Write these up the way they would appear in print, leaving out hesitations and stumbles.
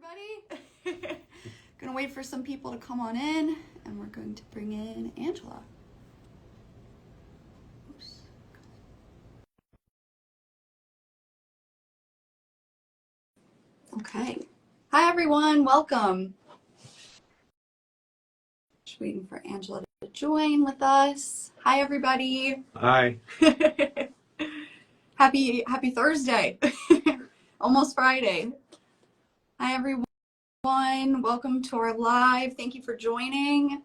everybody. Gonna wait for some people to come on in, and we're going to bring in Angela. Oops. Okay. Hi everyone, welcome. Just waiting for Angela to join with us. Hi everybody. Hi. Happy Thursday. Almost Friday. Hi everyone. Welcome to our live. Thank you for joining.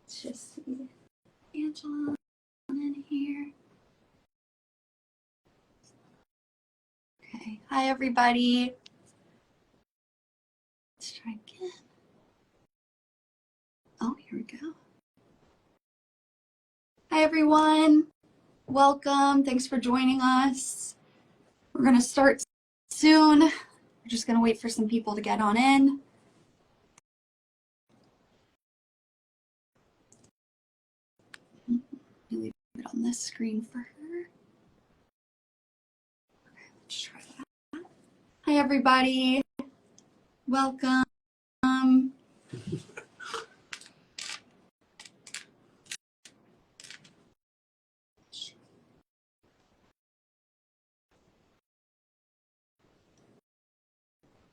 Let's just see Angela in here. Okay. Hi everybody. Let's try again. Oh, here we go. Hi everyone. Welcome. Thanks for joining us. We're going to start soon. We're just going to wait for some people to get on in. Leave it on this screen for her. Okay, let's try that. Hi everybody. Welcome.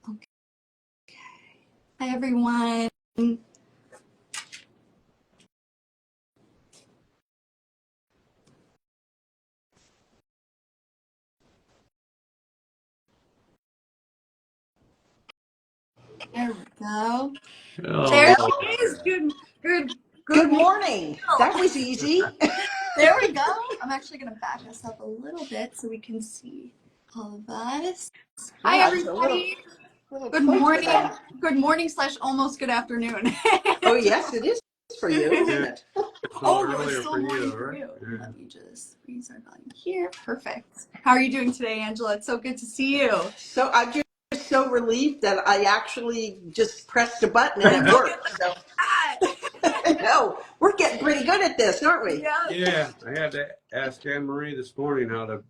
Okay. Hi everyone. There we go. Hello. There she is. Good morning. That was easy. There we go. I'm actually going to back us up a little bit so we can see all of us. Hi, everybody. Good morning. Good morning / almost good afternoon. Oh, yes, it is for you, isn't it? It's still morning for you. Yeah. Let me just raise our volume here. Perfect. How are you doing today, Angela? It's so good to see you. So I'm just so relieved that I actually just pressed a button and it worked. So no, we're getting pretty good at this, aren't we? Yeah, I had to ask Anne Marie this morning how to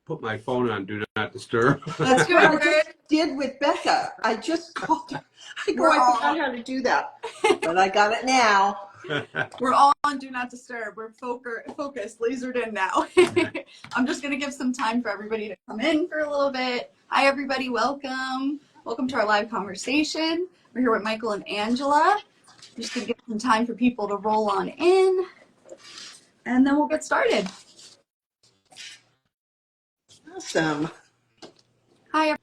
put my phone on Do Not Disturb. That's what I just did with Becca. I just called her. I forgot how to do that, but I got it now. We're all on Do Not Disturb. We're focused, lasered in now. I'm just going to give some time for everybody to come in for a little bit. Hi, everybody. Welcome. Welcome to our live conversation. We're here with Michael and Angela. I'm just going to give some time for people to roll on in, and then we'll get started. Awesome. Hi,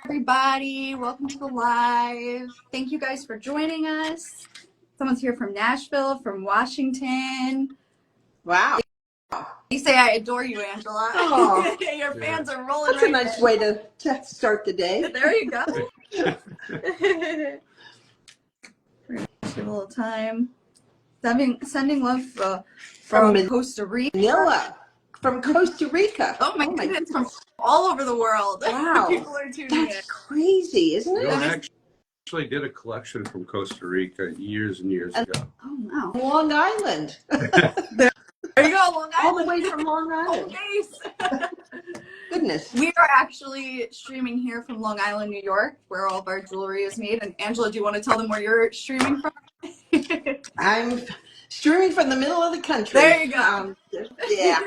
everybody. Welcome to the live. Thank you guys for joining us. Someone's here from Nashville, from Washington. Wow. You say I adore you, Angela. Oh, your fans are rolling. That's a nice way to start the day. There you go. We're gonna give a little time. Sending love from Costa Rica. Manila. From Costa Rica. Oh my goodness, from all over the world. Wow. People are tuning in. That's crazy, isn't it? You know, I actually did a collection from Costa Rica years and years ago. Oh wow. Long Island. There you go, Long Island. All the way from Long Island. Goodness. We are actually streaming here from Long Island, New York, where all of our jewelry is made. And Angela, do you want to tell them where you're streaming from? I'm streaming from the middle of the country. There you go. Yeah,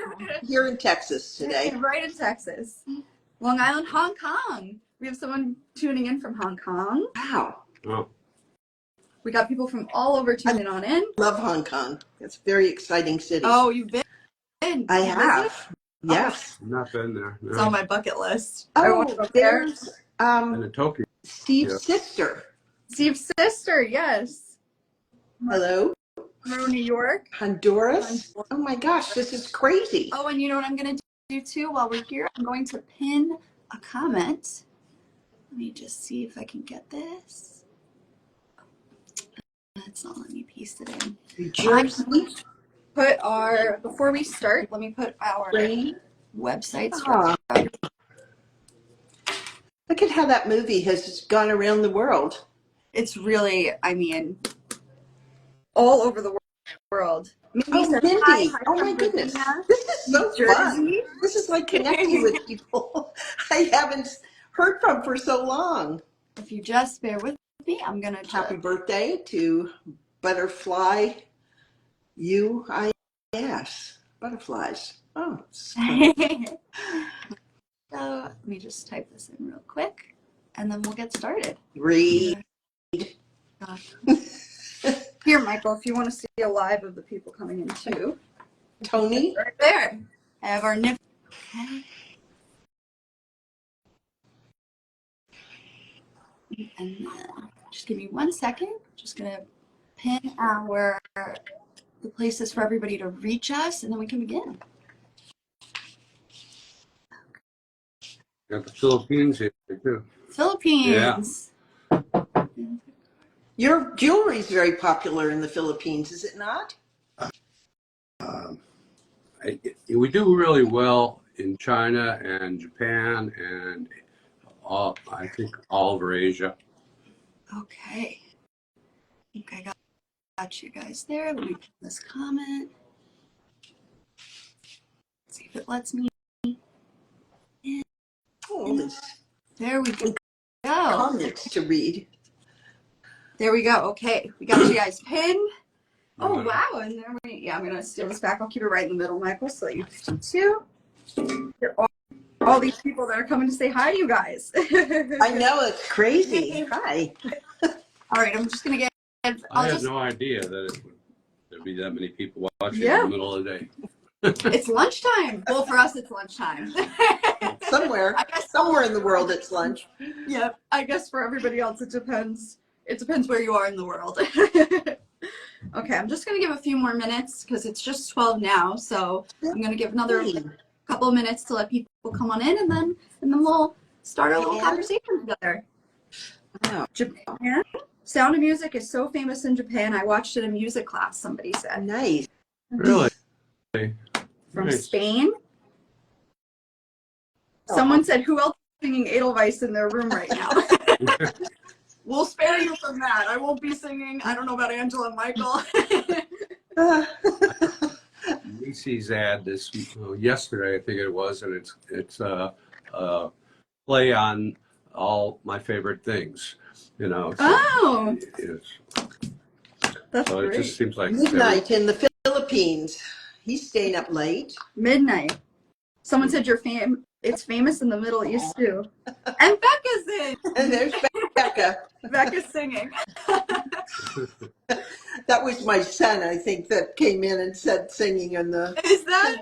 here in Texas today. Right in Texas. Long Island, Hong Kong. We have someone tuning in from Hong Kong. Wow. Oh. We got people from all over tuning on in. Love Hong Kong. It's a very exciting city. Oh, you've been? I have. Yes. I've not been there. No. It's on my bucket list. Oh, there's In Tokyo. Steve's sister. Steve's sister, yes. Hello. From New York. Honduras. Oh my gosh, this is crazy. Oh, and you know what I'm going to do too while we're here? I'm going to pin a comment. Let me just see if I can get this. It's not letting me paste it in. Before we start, let me put our websites. Look at how that movie has gone around the world. It's really, I mean, all over the world. Oh, Mindy. Oh my goodness. This is so fun. This is like connecting with people I haven't heard from for so long. If you just bear with me, I'm gonna Happy birthday to Butterfly UIS. Butterflies. Oh, So let me just type this in real quick, and then we'll get started. read. Here, Michael, if you want to see a live of the people coming in too. Tony. Right there. I have our nip. Okay. And then just give me 1 second. Just gonna pin the places for everybody to reach us, and then we can begin. Got the Philippines here too. Philippines. Yeah. Your jewelry is very popular in the Philippines, is it not? We do really well in China and Japan and I think all over Asia. Okay. I think I got you guys there. Let me put this comment. See if it lets me in. Oh, there's There we go. comments to read. There we go. Okay. We got you guys pinned. Oh, wow. And there I'm going to steal this back. I'll keep it right in the middle, Michael, so that you can see too. All these people that are coming to say hi to you guys. I know, it's crazy. Hi. All right. I'm just going to get. I had no idea that there'd be that many people watching in the middle of the day. It's lunchtime. Well, for us, it's lunchtime. Somewhere in the world, it's lunch. Yeah, I guess for everybody else, it depends. It depends where you are in the world. Okay, I'm just going to give a few more minutes because it's just 12 now. So I'm going to give another couple of minutes to let people come on in, and then we'll start our little conversation together. Wow. Japan. Sound of Music is so famous in Japan. I watched it in music class, somebody said. Nice. Really? From Spain. Someone said, who else is singing Edelweiss in their room right now? We'll spare you from that. I won't be singing. I don't know about Angela and Michael. Macy's ad yesterday, I think it was, and it's a play on all my favorite things. You know. That's so great. It just seems like Midnight in the Philippines. He's staying up late. Midnight. Someone said it's famous in the Middle East too. And Becca's in. And there's Becca. Becca's singing. That was my son, I think, that came in and said singing in the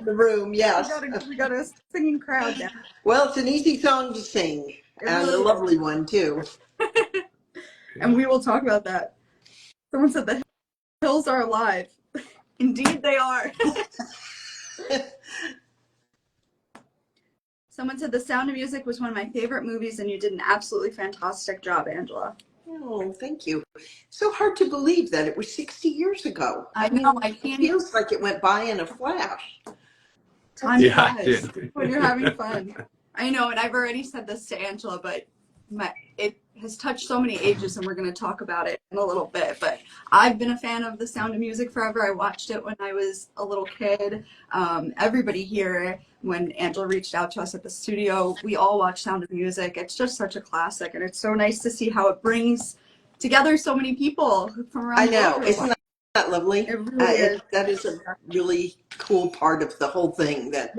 room. Yes. We got a singing crowd now. Well, it's an easy song to sing, and a lovely one too. And we will talk about that. Someone said the hills are alive. Indeed, they are. Someone said The Sound of Music was one of my favorite movies, and you did an absolutely fantastic job, Angela. Oh, thank you. So hard to believe that it was 60 years ago. I know. I can't. It feels like it went by in a flash. Time flies when you're having fun. I know, and I've already said this to Angela, but it has touched so many ages, and we're going to talk about it in a little bit. But I've been a fan of The Sound of Music forever. I watched it when I was a little kid. Everybody here, when Angela reached out to us at the studio, we all watched Sound of Music. It's just such a classic, and it's so nice to see how it brings together so many people from around the world. I know. Isn't that lovely? It really is. That is a really cool part of the whole thing, that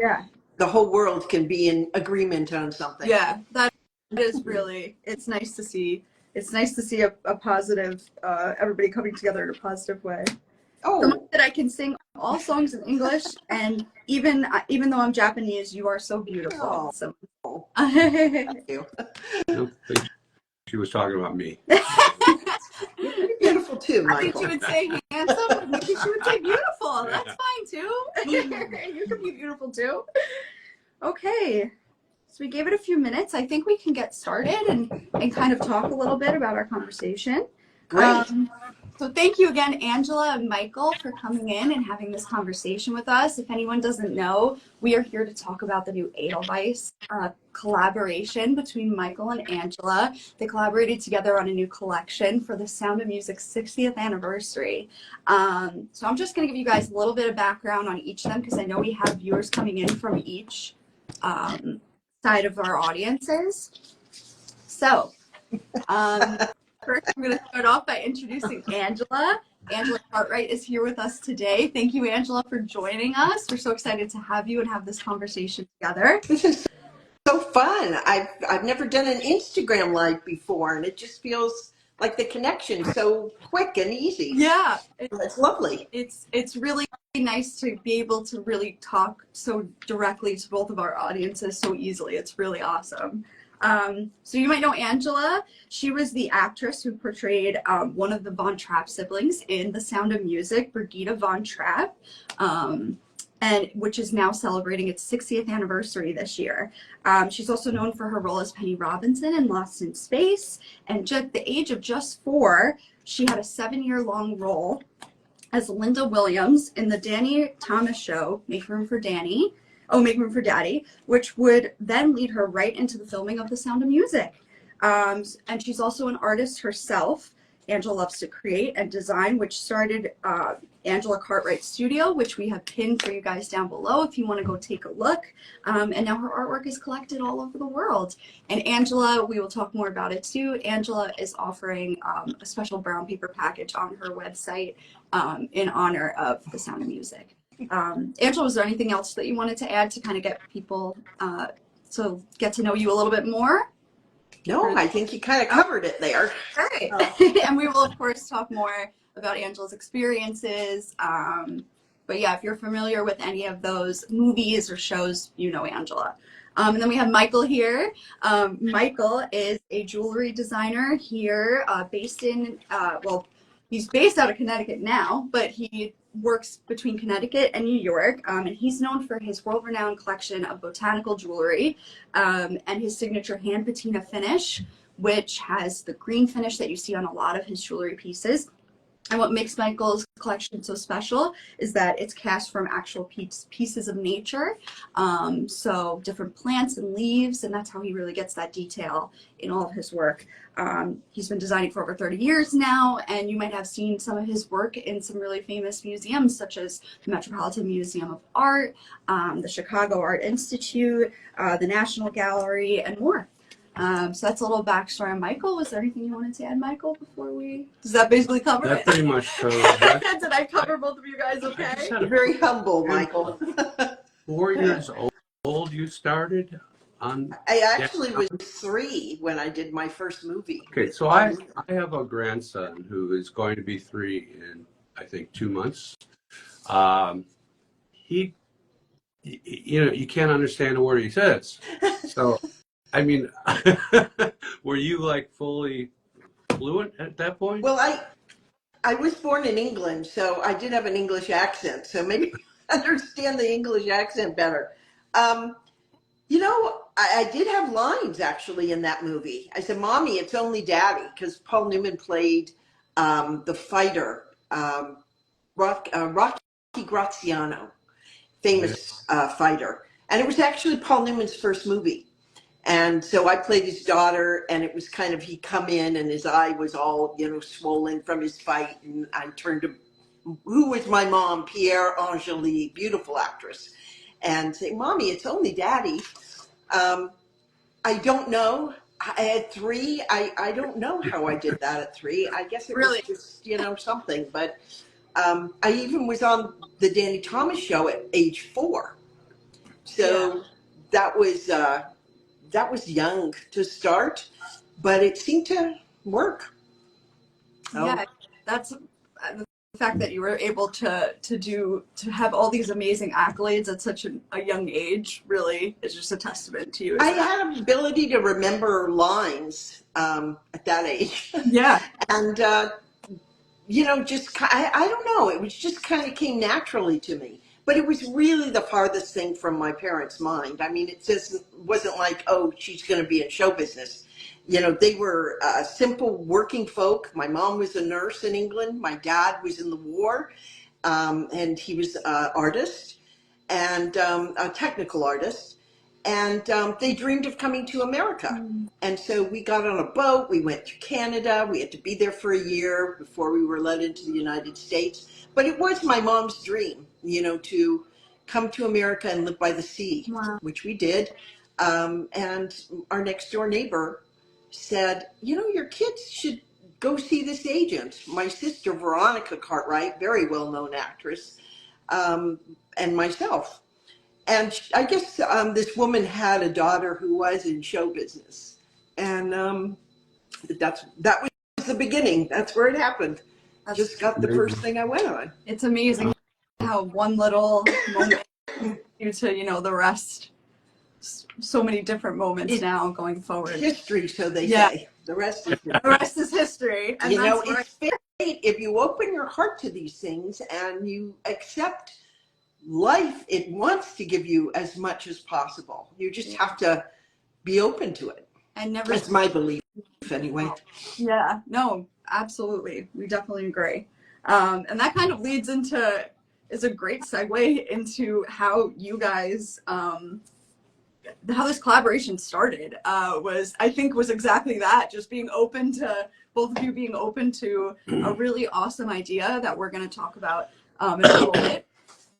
the whole world can be in agreement on something. Yeah, that is really, it's nice to see. It's nice to see a positive, everybody coming together in a positive way. Oh. Someone said I can sing all songs in English, and even though I'm Japanese, you are so beautiful. Oh. So. Thank you. I don't think she was talking about me. You're beautiful too, Michael. I think she would say handsome. Maybe she would say beautiful. That's fine too. You can be beautiful too. Okay. So we gave it a few minutes. I think we can get started and kind of talk a little bit about our conversation. Great. So thank you again, Angela and Michael, for coming in and having this conversation with us. If anyone doesn't know, we are here to talk about the new Edelweiss collaboration between Michael and Angela. They collaborated together on a new collection for the Sound of Music's 60th anniversary. So I'm just going to give you guys a little bit of background on each of them, because I know we have viewers coming in from each side of our audiences. So First, I'm going to start off by introducing Angela. Angela Cartwright is here with us today. Thank you, Angela, for joining us. We're so excited to have you and have this conversation together. This is so fun. I've never done an Instagram live before, and it just feels like the connection so quick and easy. Yeah, It's lovely. It's really nice to be able to really talk so directly to both of our audiences so easily. It's really awesome. So you might know Angela. She was the actress who portrayed one of the Von Trapp siblings in The Sound of Music, Brigitte Von Trapp, and which is now celebrating its 60th anniversary this year. She's also known for her role as Penny Robinson in Lost in Space, and at the age of just 4, she had a 7-year-long role as Linda Williams in the Danny Thomas show, Make Room for Danny. Oh, Make Room for Daddy, which would then lead her right into the filming of The Sound of Music. And she's also an artist herself. Angela loves to create and design, which started Angela Cartwright Studio, which we have pinned for you guys down below if you want to go take a look. And now her artwork is collected all over the world. And Angela, we will talk more about it too. Angela is offering a special brown paper package on her website in honor of The Sound of Music. Angela, was there anything else that you wanted to add to kind of get people to get to know you a little bit more? No, I think you kind of covered it there. Great. And we will, of course, talk more about Angela's experiences. But yeah, if you're familiar with any of those movies or shows, you know Angela. And then we have Michael here. Michael is a jewelry designer here, based in, he's based out of Connecticut now, but he works between Connecticut and New York, and he's known for his world-renowned collection of botanical jewelry and his signature hand patina finish, which has the green finish that you see on a lot of his jewelry pieces. And what makes Michael's collection so special is that it's cast from actual pieces of nature. So different plants and leaves, and that's how he really gets that detail in all of his work. He's been designing for over 30 years now, and you might have seen some of his work in some really famous museums, such as the Metropolitan Museum of Art, the Chicago Art Institute, the National Gallery, and more. So that's a little backstory on Michael. Was there anything you wanted to add, Michael, before does that basically cover it? That pretty much covers it. Did I cover both of you guys okay? You're very humble, Michael. 4 years old you started on? I actually was 3 when I did my first movie. Okay, so I have a grandson who is going to be 3 in, I think, 2 months. He, you can't understand a word he says. So, I mean, were you like fully fluent at that point? Well, I was born in England, so I did have an English accent, so maybe I understand the English accent better. I did have lines actually in that movie. I said, "Mommy, it's only Daddy," because Paul Newman played the fighter, Rocky Graziano, famous fighter. And it was actually Paul Newman's first movie. And so I played his daughter, and it was kind of, he come in and his eye was all, swollen from his fight. And I turned to, who was my mom, Pierre Angeli, beautiful actress, and say, "Mommy, it's only Daddy." I don't know. At 3, I don't know how I did that at 3. I guess it was just, something. But I even was on the Danny Thomas show at age 4. So that was young to start, but it seemed to work. Yeah, that's the fact that you were able to have all these amazing accolades at such a young age really is just a testament to you. I had an ability to remember lines at that age. Yeah. And I don't know, it was just kind of came naturally to me. But it was really the farthest thing from my parents' mind. I mean, it just wasn't like, oh, she's going to be in show business. They were simple working folk. My mom was a nurse in England. My dad was in the war, and he was an artist and a technical artist. And they dreamed of coming to America. And so we got on a boat. We went to Canada. We had to be there for a year before we were let into the United States. But it was my mom's dream, to come to America and live by the sea, which we did. And our next door neighbor said, your kids should go see this agent. My sister, Veronica Cartwright, very well-known actress, and myself. And I guess this woman had a daughter who was in show business. And that was the beginning. That's where it happened. Just got the first thing I went on. It's amazing how one little moment due to, the rest, so many different moments now going forward. History, so they say. The rest is history. The rest is history. And it's fate. If you open your heart to these things and you accept life, it wants to give you as much as possible. You just have to be open to it. And never. That's my belief, anyway. Yeah, no, absolutely. We definitely agree. And that kind of leads into, is a great segue into how you guys, how this collaboration started. Was exactly that, just being open to, both of you being open to a really awesome idea that we're going to talk about in a little bit,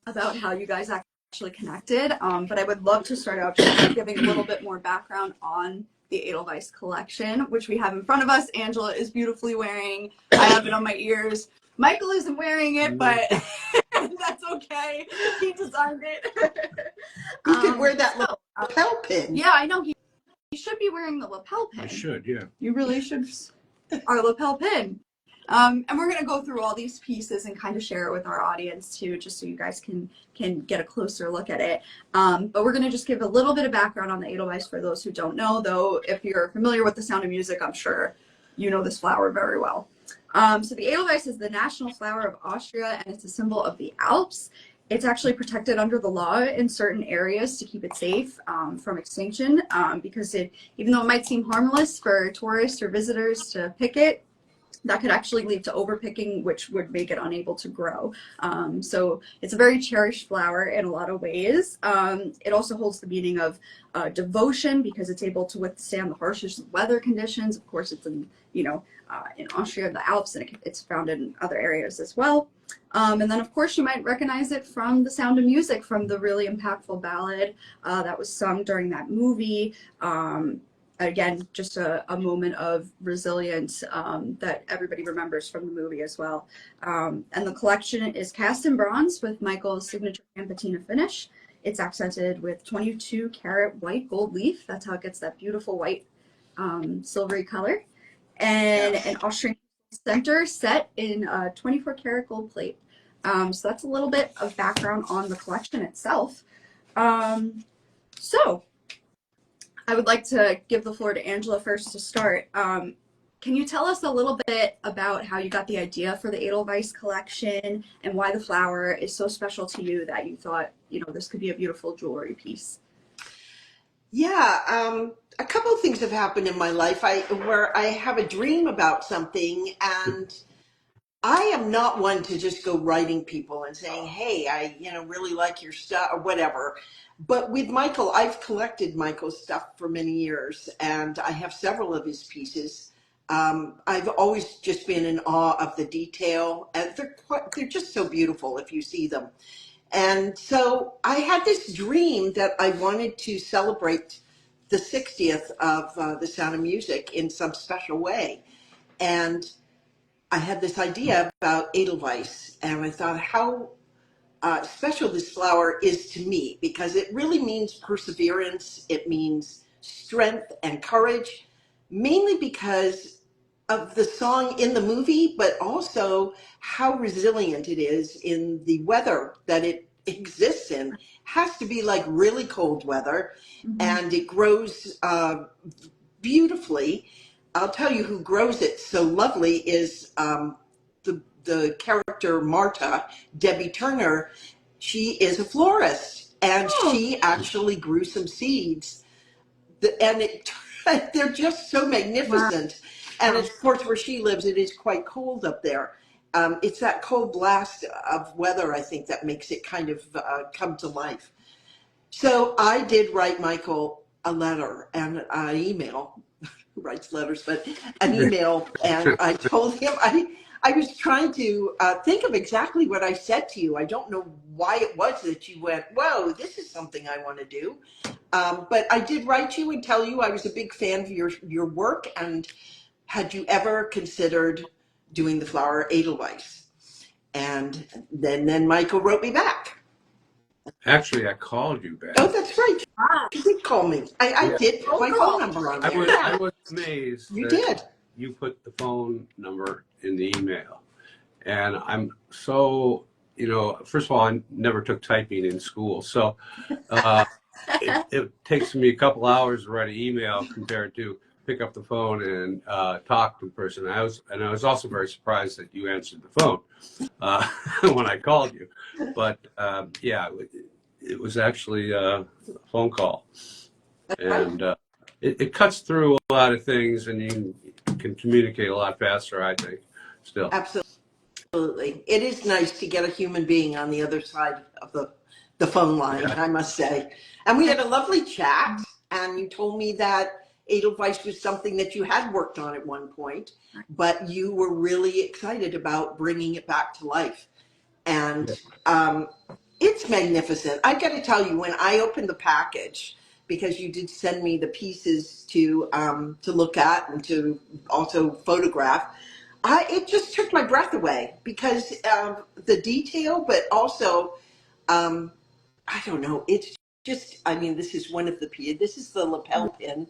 about how you guys actually connected. But I would love to start out just giving a little bit more background on the Edelweiss collection, which we have in front of us. Angela is beautifully wearing. I have it on my ears. Michael isn't wearing it, but that's okay. He designed it. You could wear that lapel pin. Yeah, I know. He should be wearing the lapel pin. I should, yeah. You really should. Our lapel pin. And we're going to go through all these pieces and kind of share it with our audience too, just so you guys can get a closer look at it. But we're going to just give a little bit of background on the Edelweiss for those who don't know, though if you're familiar with The Sound of Music, I'm sure you know this flower very well. So the Edelweiss is the national flower of Austria, and it's a symbol of the Alps. It's actually protected under the law in certain areas to keep it safe from extinction, because even though it might seem harmless for tourists or visitors to pick it, that could actually lead to overpicking, which would make it unable to grow. So it's a very cherished flower in a lot of ways. It also holds the meaning of devotion, because it's able to withstand the harshest weather conditions. Of course, it's in Austria, the Alps, and it's found in other areas as well. And then, of course, you might recognize it from The Sound of Music, from the really impactful ballad that was sung during that movie. Again, just a moment of resilience that everybody remembers from the movie as well. And the collection is cast in bronze with Michael's signature and patina finish. It's accented with 22 karat white gold leaf. That's how it gets that beautiful white silvery color. And an Austrian center set in 24 karat gold plate. So that's a little bit of background on the collection itself. So I would like to give the floor to Angela first to start. Can you tell us a little bit about how you got the idea for the Edelweiss collection and why the flower is so special to you that you thought, this could be a beautiful jewelry piece? Yeah, a couple of things have happened in my life where I have a dream about something, and I am not one to just go writing people and saying, hey, I really like your stuff or whatever. But with Michael, I've collected Michael's stuff for many years, and I have several of his pieces. I've always just been in awe of the detail, and they're just so beautiful if you see them. And so I had this dream that I wanted to celebrate the 60th of The Sound of Music in some special way. And I had this idea about Edelweiss, and I thought how special this flower is to me, because it really means perseverance. It means strength and courage, mainly because of the song in the movie, but also how resilient it is in the weather that it exists in. It has to be like really cold weather, and it grows beautifully. I'll tell you who grows it so lovely is the character Marta, Debbie Turner. She is a florist, and she actually grew some seeds, and they're just so magnificent. Wow. And of course, where she lives, it is quite cold up there. It's that cold blast of weather, I think, that makes it kind of come to life. So I did write Michael a letter and an email. Who writes letters, but an email, and I told him I was trying to think of exactly what I said to you. I don't know why it was that you went, whoa, this is something I want to do. But I did write you and tell you I was a big fan of your work, and had you ever considered doing the flower Edelweiss? And then Michael wrote me back. Actually, I called you Oh, back. that's right. Ah, You did call me. I Yeah. did put my phone number on there. I Yeah, was amazed you that did. you put the phone number in the email. And I'm so, first of all, I never took typing in school. So uh, it takes me a couple hours to write an email compared to pick up the phone and talk to the person. I was also very surprised that you answered the phone when I called you. But yeah, it was actually a phone call. And it cuts through a lot of things, and you can communicate a lot faster, I think, still. Absolutely. It is nice to get a human being on the other side of the phone line, Yeah. I must say. And we had a lovely chat, and you told me that Edelweiss was something that you had worked on at one point, but you were really excited about bringing it back to life. And it's magnificent. I got to tell you, when I opened the package, because you did send me the pieces to look at and to also photograph, it just took my breath away because of the detail, but also I don't know. It's just, I mean, this is one of the this is the lapel pin.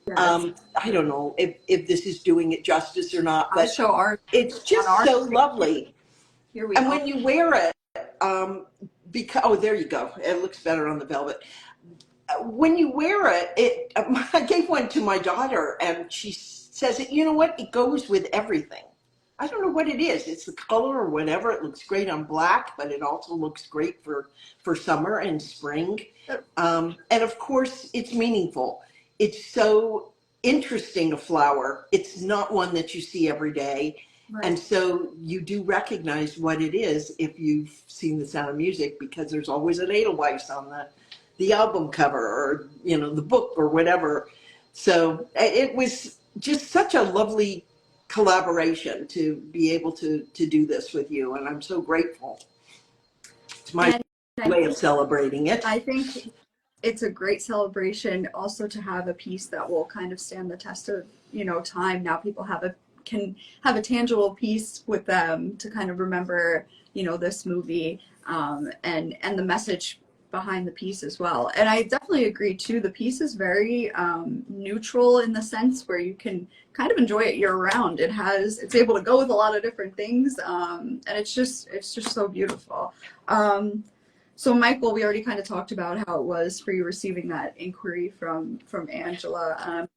yes. I don't know if this is doing it justice or not, I'll but show ours it's on just our so screen. lovely. Here we And go. when you wear it, because oh, there you go. It looks better on the velvet. When you wear it, I gave one to my daughter, and she says, "You know what? It goes with everything." I don't know what it is. It's the color or whatever. It looks great on black, but it also looks great for summer and spring. And of course, it's meaningful. It's so interesting a flower. It's not one that you see every day. And Right. so you do recognize what it is if you've seen The Sound of Music, because there's always an Edelweiss on the album cover, or the book or whatever. So it was just such a lovely collaboration to be able to do this with you, and I'm so grateful. It's my And I way of think, celebrating it. I think it's a great celebration also to have a piece that will kind of stand the test of, time. Now people can have a tangible piece with them to kind of remember, this movie, and the message behind the piece as well. And I definitely agree too. The piece is very neutral in the sense where you can kind of enjoy it year round. It's able to go with a lot of different things, and it's just so beautiful. So Michael, we already kind of talked about how it was for you receiving that inquiry from Angela.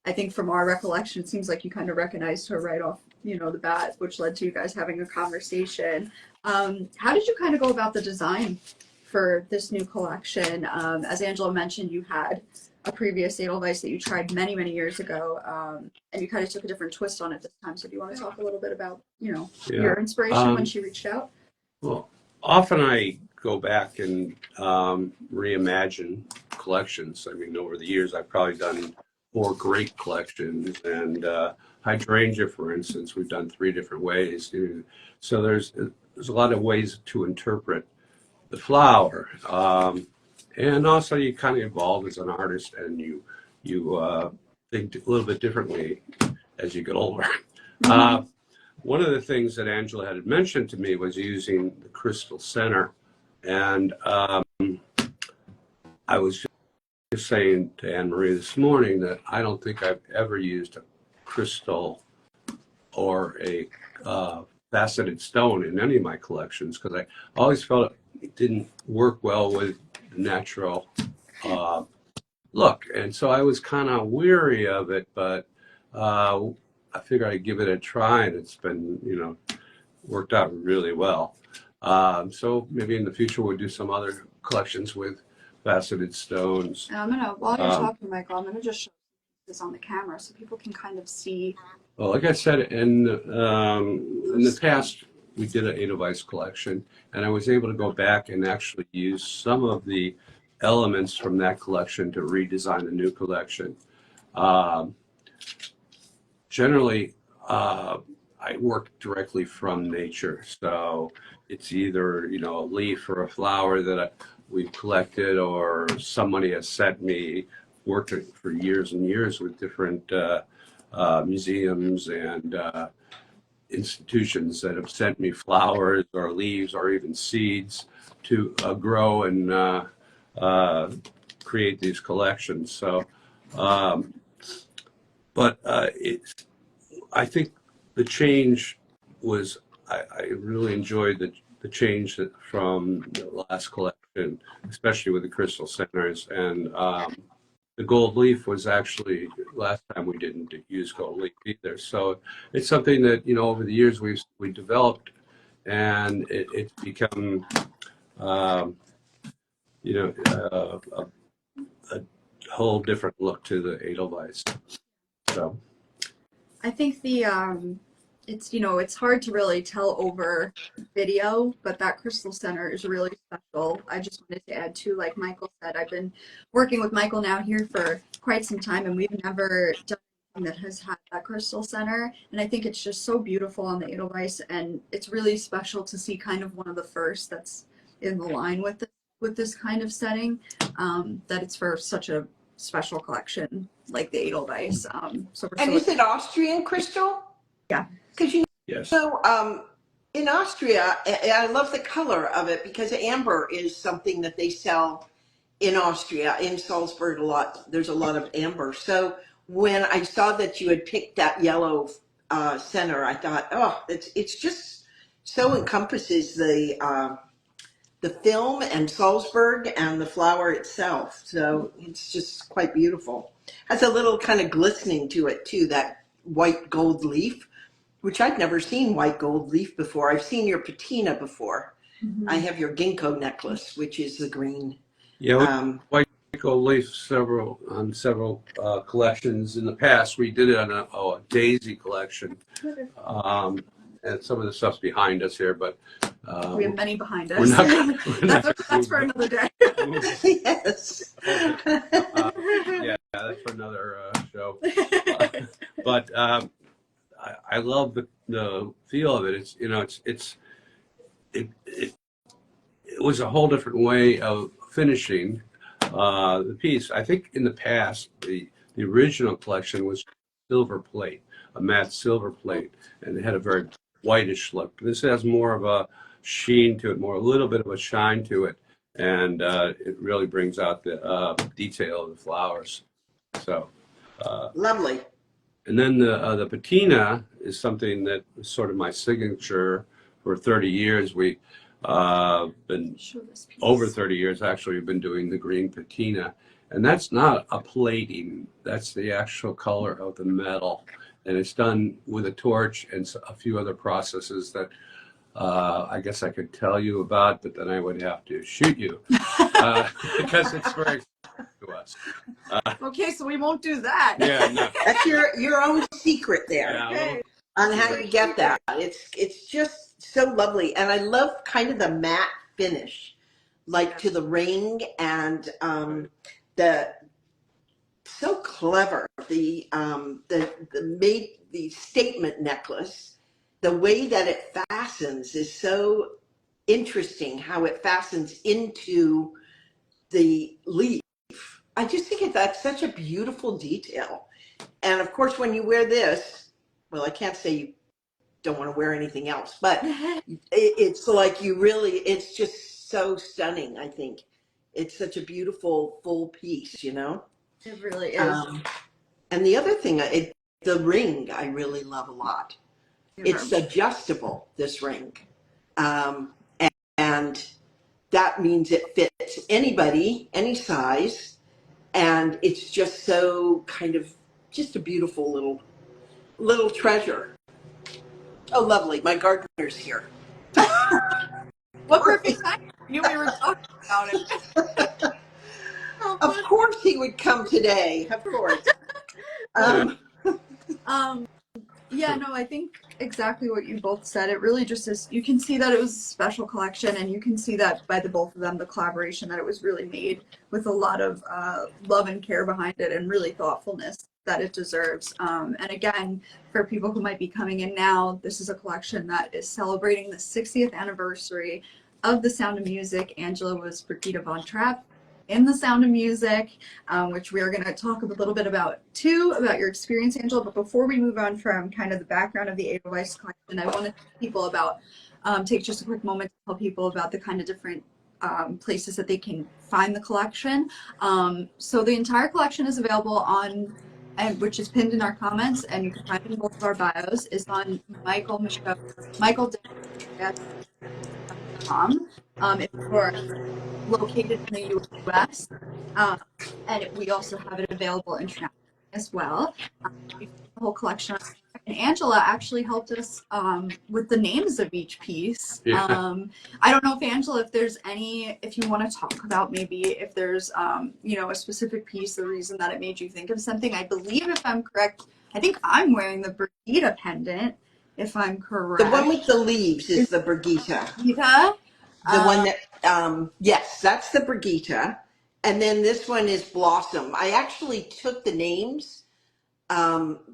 I think from our recollection, it seems like you kind of recognized her right off, the bat, which led to you guys having a conversation. How did you kind of go about the design for this new collection? As Angela mentioned, you had a previous Edelweiss that you tried many, many years ago, and you kind of took a different twist on it this time. So do you want to talk a little bit about, your Yeah. inspiration when she reached out? Well, often I go back and reimagine collections. I mean, over the years, I've probably done 4 great collections, and hydrangea, for instance, we've done 3 different ways. So there's a lot of ways to interpret the flower, and also you kind of evolve as an artist, and you think a little bit differently as you get older. One of the things that Angela had mentioned to me was using the crystal center. And I was just saying to Anne Marie this morning that I don't think I've ever used a crystal or a faceted stone in any of my collections, because I always felt it didn't work well with the natural look. And so I was kind of weary of it, but I figured I'd give it a try, and it's been, worked out really well. So maybe in the future we'll do some other collections with faceted stones. And while you're talking, Michael, I'm gonna just show this on the camera so people can kind of see. Well, like I said, in the past, we did an Edelweiss collection, and I was able to go back and actually use some of the elements from that collection to redesign the new collection. Generally, I work directly from nature, so it's either a leaf or a flower that we've collected or somebody has sent me. Worked for years and years with different museums and institutions that have sent me flowers or leaves or even seeds to grow and create these collections. So, but I think the change was, I really enjoyed the change from the last collection, especially with the crystal centers. And the gold leaf was actually, last time we didn't use gold leaf either. So it's something that, over the years we developed, and it's become, um, a whole different look to the Edelweiss. So I think it's hard to really tell over video, but that crystal center is really special. I just wanted to add too, like Michael said, I've been working with Michael now here for quite some time, and we've never done anything that has had that crystal center. And I think it's just so beautiful on the Edelweiss, and it's really special to see kind of one of the first that's in the line with this kind of setting, that it's for such a special collection like the Edelweiss. So And is it Austrian crystal? Yeah. Because yes. In Austria, I love the color of it because amber is something that they sell in Austria, in Salzburg a lot. There's a lot of amber. So when I saw that you had picked that yellow center, I thought, oh, it's just so encompasses the film and Salzburg and the flower itself. So it's just quite beautiful. Has a little kind of glistening to it too, that white gold leaf, which I'd never seen white gold leaf before. I've seen your patina before. Mm-hmm. I have your ginkgo necklace, which is the green. Yeah, white gold leaf several collections in the past. We did it on a daisy collection, and some of the stuff's behind us here, but we have many behind us. That's for another day. Yes. Yeah, that's for another show. But I love the feel of it. It was a whole different way of finishing the piece. I think in the past, the original collection was silver plate, a matte silver plate, and it had a very whitish look. This has more of a sheen to it, a little bit of a shine to it, and it really brings out the detail of the flowers. So Lovely. and then the patina is something that was sort of my signature for 30 years. We been over 30 years actually. We've been doing the green patina, and that's not a plating. That's the actual color of the metal, and it's done with a torch and a few other processes that I guess I could tell you about, but then I would have to shoot you because it's very to us. Okay, so we won't do that. Yeah, no. That's your own secret there. Yeah, Okay. On how you get that. It's just so lovely. And I love kind of the matte finish, like to the ring, and the so clever. The statement necklace, the way that it fastens is so interesting, how it fastens into the leaf. I just think that's such a beautiful detail. And of course, when you wear this, well, I can't say you don't want to wear anything else, but it's like it's just so stunning. I think it's such a beautiful full piece, It really is. And the other thing, the ring, I really love a lot. It's adjustable, this ring. And that means it fits anybody, any size. And it's just so kind of just a beautiful little treasure. Oh, lovely. My gardener's here. What perfect time. You knew we were talking about it. Of course he would come today. Of course. Yeah, no, I think exactly what you both said. It really just is, you can see that it was a special collection, and you can see that by the both of them, the collaboration, that it was really made with a lot of love and care behind it, and really thoughtfulness that it deserves. And again, for people who might be coming in now, this is a collection that is celebrating the 60th anniversary of The Sound of Music. Angela was Brigitte von Trapp in The Sound of Music, which we are going to talk a little bit about too, about your experience, Angela. But before we move on from kind of the background of the Edelweiss collection, I want to tell people about, take just a quick moment to tell people about the kind of different places that they can find the collection. So the entire collection is available on, and which is pinned in our comments, and you can find it in both of our bios, is on michael.com. If you're located in the US, um, and we also have it available internationally as well. We have the whole collection. And Angela actually helped us with the names of each piece. Yeah. I don't know if Angela, if there's any, if you want to talk about maybe if there's, you know, a specific piece, the reason that it made you think of something. I believe, if I'm correct, I think I'm wearing the Brigitte pendant, if I'm correct. The one with the leaves is the Brigitte. Brigitte? The one that, yes, that's the Brigitte. And then this one is Blossom. I actually took the names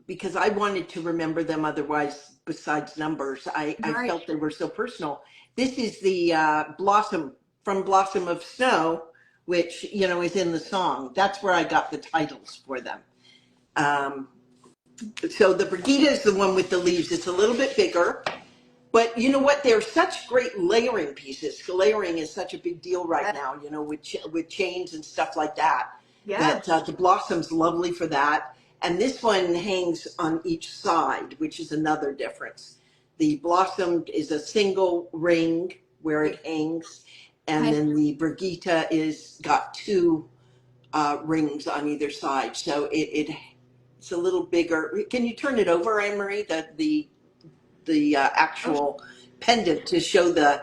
because I wanted to remember them otherwise, besides numbers. I felt they were so personal. This is the Blossom from Blossom of Snow, which, you know, is in the song. That's where I got the titles for them. So the Brigitte is the one with the leaves. It's a little bit bigger. But you know what? They're such great layering pieces. Layering is such a big deal right now, you know, with chains and stuff like that. Yeah. That the Blossom's lovely for that. And this one hangs on each side, which is another difference. The Blossom is a single ring where it hangs. And then the Brigitte is got two rings on either side. So it's a little bigger. Can you turn it over, Anne Marie? The actual pendant to show the,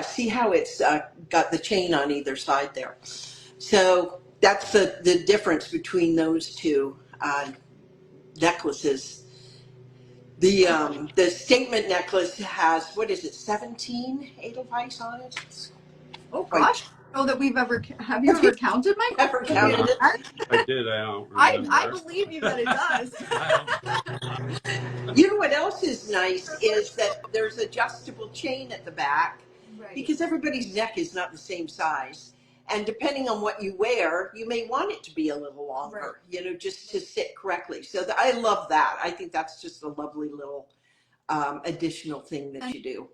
see how it's got the chain on either side there. So that's the difference between those two necklaces. The statement necklace has, what is it, 17 Edelweiss on it? Oh gosh, I don't know that we've ever, have you ever counted, Mike? Ever counted it? I did. I don't remember. I believe you that it does. You know what else is nice is that there's adjustable chain at the back, because everybody's neck is not the same size. And depending on what you wear, you may want it to be a little longer, you know, just to sit correctly. So I love that. I think that's just a lovely little additional thing that you do.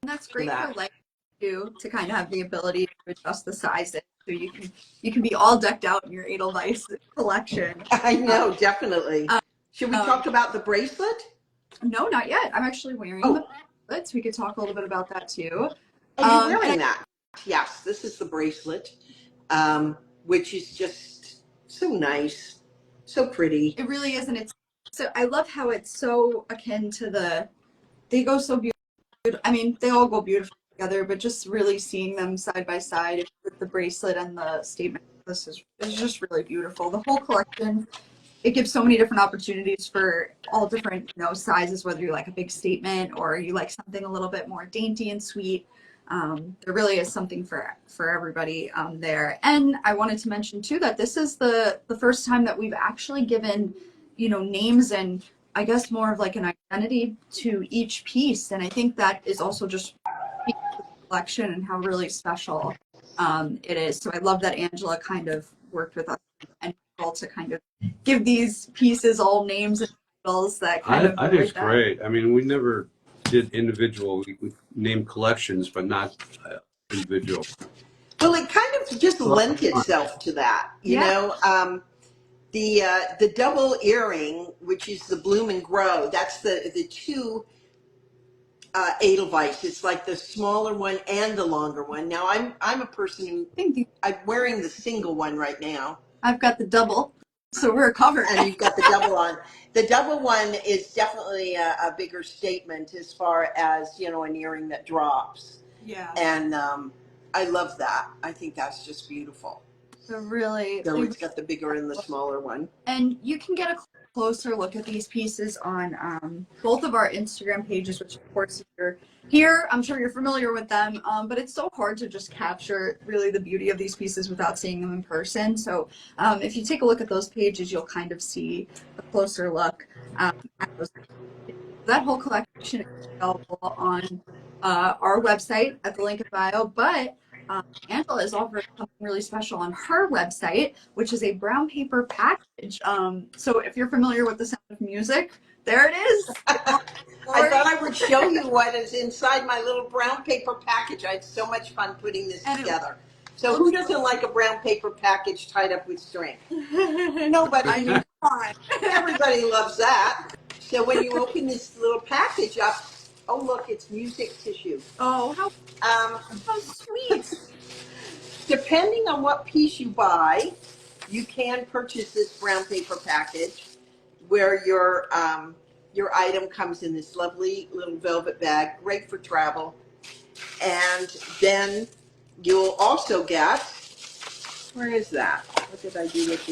And that's great for like you to kind of have the ability to adjust the sizes, so you can be all decked out in your Edelweiss collection. I know, definitely. Should we talk about the bracelet? No, not yet. I'm actually wearing the bracelets. We could talk a little bit about that too. And you're wearing that. Yes, this is the bracelet, which is just so nice, so pretty. It really is, and it's so, I love how it's so akin to they go so beautiful. I mean, they all go beautifully together, but just really seeing them side by side with the bracelet and the statement, this is just really beautiful. The whole collection, it gives so many different opportunities for all different, you know, sizes, whether you like a big statement or you like something a little bit more dainty and sweet. There really is something for everybody there. And I wanted to mention too that this is the first time that we've actually given, you know, names and I guess more of like an identity to each piece. And I think that is also just the collection and how really special it is. So I love that Angela kind of worked with us and to kind of give these pieces all names and titles that kind of. I think it's great. I mean, we never did individual. We named collections, but not individual. Well, it kind of just lent itself to that, you know. The double earring, which is the Bloom and Grow, that's the two Edelweiss. It's like the smaller one and the longer one. Now I'm a person who I'm wearing the single one right now. I've got the double, so we're covered. And you've got the double on. The double one is definitely a bigger statement as far as, you know, an earring that drops. Yeah. And I love that. I think that's just beautiful. So really, so it's got the bigger and the smaller one. And you can get a closer look at these pieces on both of our Instagram pages, which of course if you're here, I'm sure you're familiar with them, but it's so hard to just capture really the beauty of these pieces without seeing them in person. So if you take a look at those pages, you'll kind of see a closer look at those. That whole collection is available on our website at the link in bio, but Angela is offering something really special on her website, which is a brown paper package. So if you're familiar with the Sound of Music, there it is. I thought I would show you what is inside my little brown paper package. I had so much fun putting this together. So who doesn't like a brown paper package tied up with string? Nobody. I mean, come on. Everybody loves that. So when you open this little package up, oh look, it's music tissue. Oh, Um, how sweet. Depending on what piece you buy, you can purchase this brown paper package where your item comes in this lovely little velvet bag, great for travel. And then you'll also get, where is that? What did I do with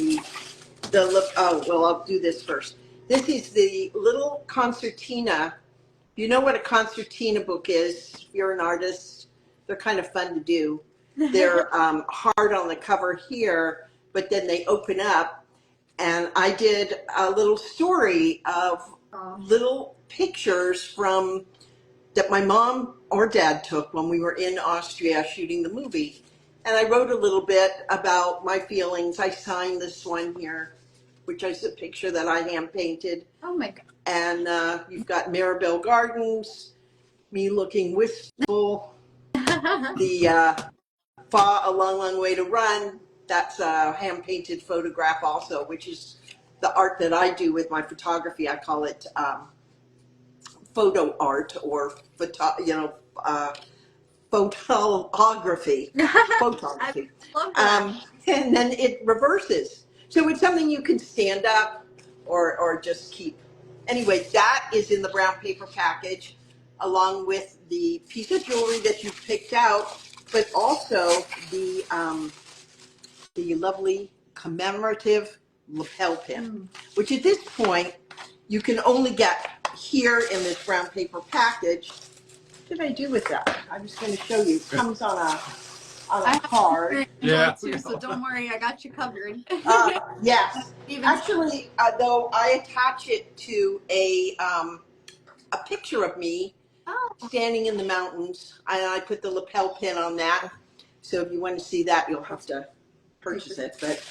oh, well, I'll do this first. This is the little concertina. You know what a concertina book is? If you're an artist, they're kind of fun to do. They're hard on the cover here, but then they open up. And I did a little story of little pictures from that my mom or dad took when we were in Austria shooting the movie. And I wrote a little bit about my feelings. I signed this one here, which is a picture that I hand painted. Oh my God. And you've got Maribel Gardens, me looking wistful, the a long, long way to run. That's a hand painted photograph also, which is the art that I do with my photography. I call it photo art or photography. Photography. I love that. And then it reverses. So it's something you can stand up or just keep. Anyway, that is in the brown paper package, along with the piece of jewelry that you picked out, but also the lovely commemorative lapel pin, which at this point you can only get here in this brown paper package. What did I do with that? I was going to show you. It comes on a card. Yeah. Too, so don't worry, I got you covered. Yes. Actually, though, I attach it to a picture of me standing in the mountains, and I put the lapel pin on that. So if you want to see that, you'll have to purchase it, but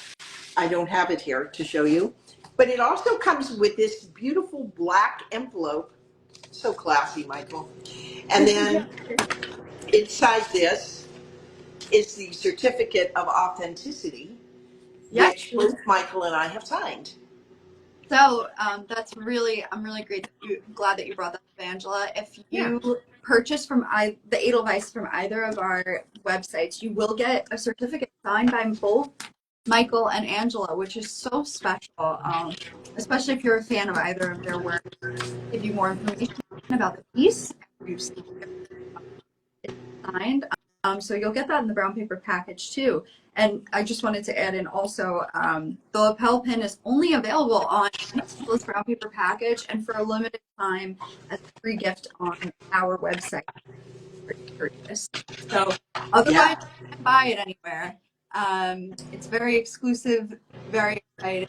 I don't have it here to show you. But it also comes with this beautiful black envelope. So classy, Michael. And then inside this is the certificate of authenticity, which both Michael and I have signed. So that's really, I'm really glad that you brought that up, Angela. If you purchase from the Edelweiss from either of our websites, you will get a certificate signed by both Michael and Angela, which is so special, especially if you're a fan of either of their work. Give you more information about the piece. It's signed. So you'll get that in the brown paper package too. And I just wanted to add in also, the lapel pin is only available on this brown paper package and for a limited time as a free gift on our website. So otherwise, you can't buy it anywhere. It's very exclusive, very exciting.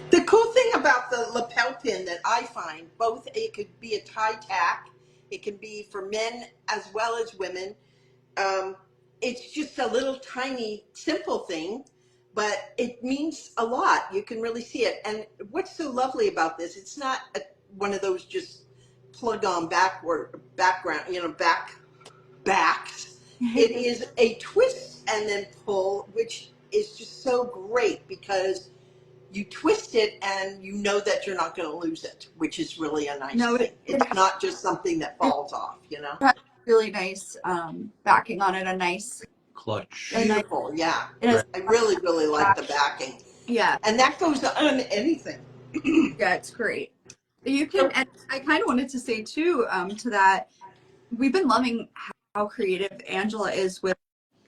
The cool thing about the lapel pin that I find, both it could be a tie tack, it can be for men as well as women. It's just a little tiny, simple thing, but it means a lot. You can really see it. And what's so lovely about this, it's not one of those just plug-on backs. It is a twist and then pull, which is just so great because you twist it and you know that you're not going to lose it, which is really a nice thing. It's not just something that falls off, you know? Really nice backing on it, a nice clutch. Beautiful, yeah. I really, really like the backing. Yeah. And that goes on anything. Yeah, it's great. You can, and I kind of wanted to say too, to that, we've been loving how creative Angela is with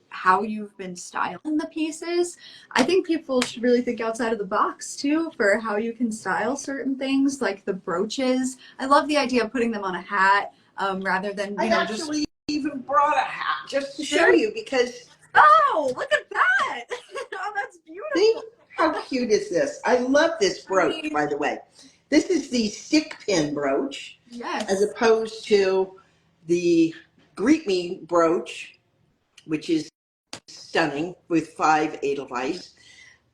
how you've been styling the pieces. I think people should really think outside of the box too for how you can style certain things, like the brooches. I love the idea of putting them on a hat rather than, I actually even brought a hat just to show you because... Oh, look at that! Oh, that's beautiful. See? How cute is this? I love this brooch, by the way. This is the stick pin brooch. Yes. As opposed to the Greet Me brooch, which is stunning with 5 edelweiss.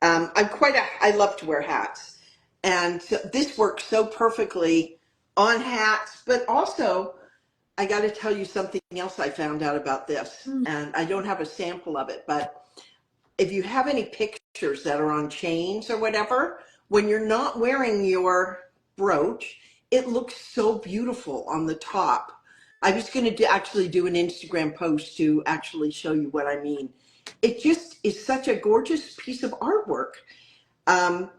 I love to wear hats. And so this works so perfectly on hats, but also I got to tell you something else I found out about this. And I don't have a sample of it, but if you have any pictures that are on chains or whatever, when you're not wearing your brooch, it looks so beautiful on the top. I was going to actually do an Instagram post to actually show you what I mean. It just is such a gorgeous piece of artwork. Um,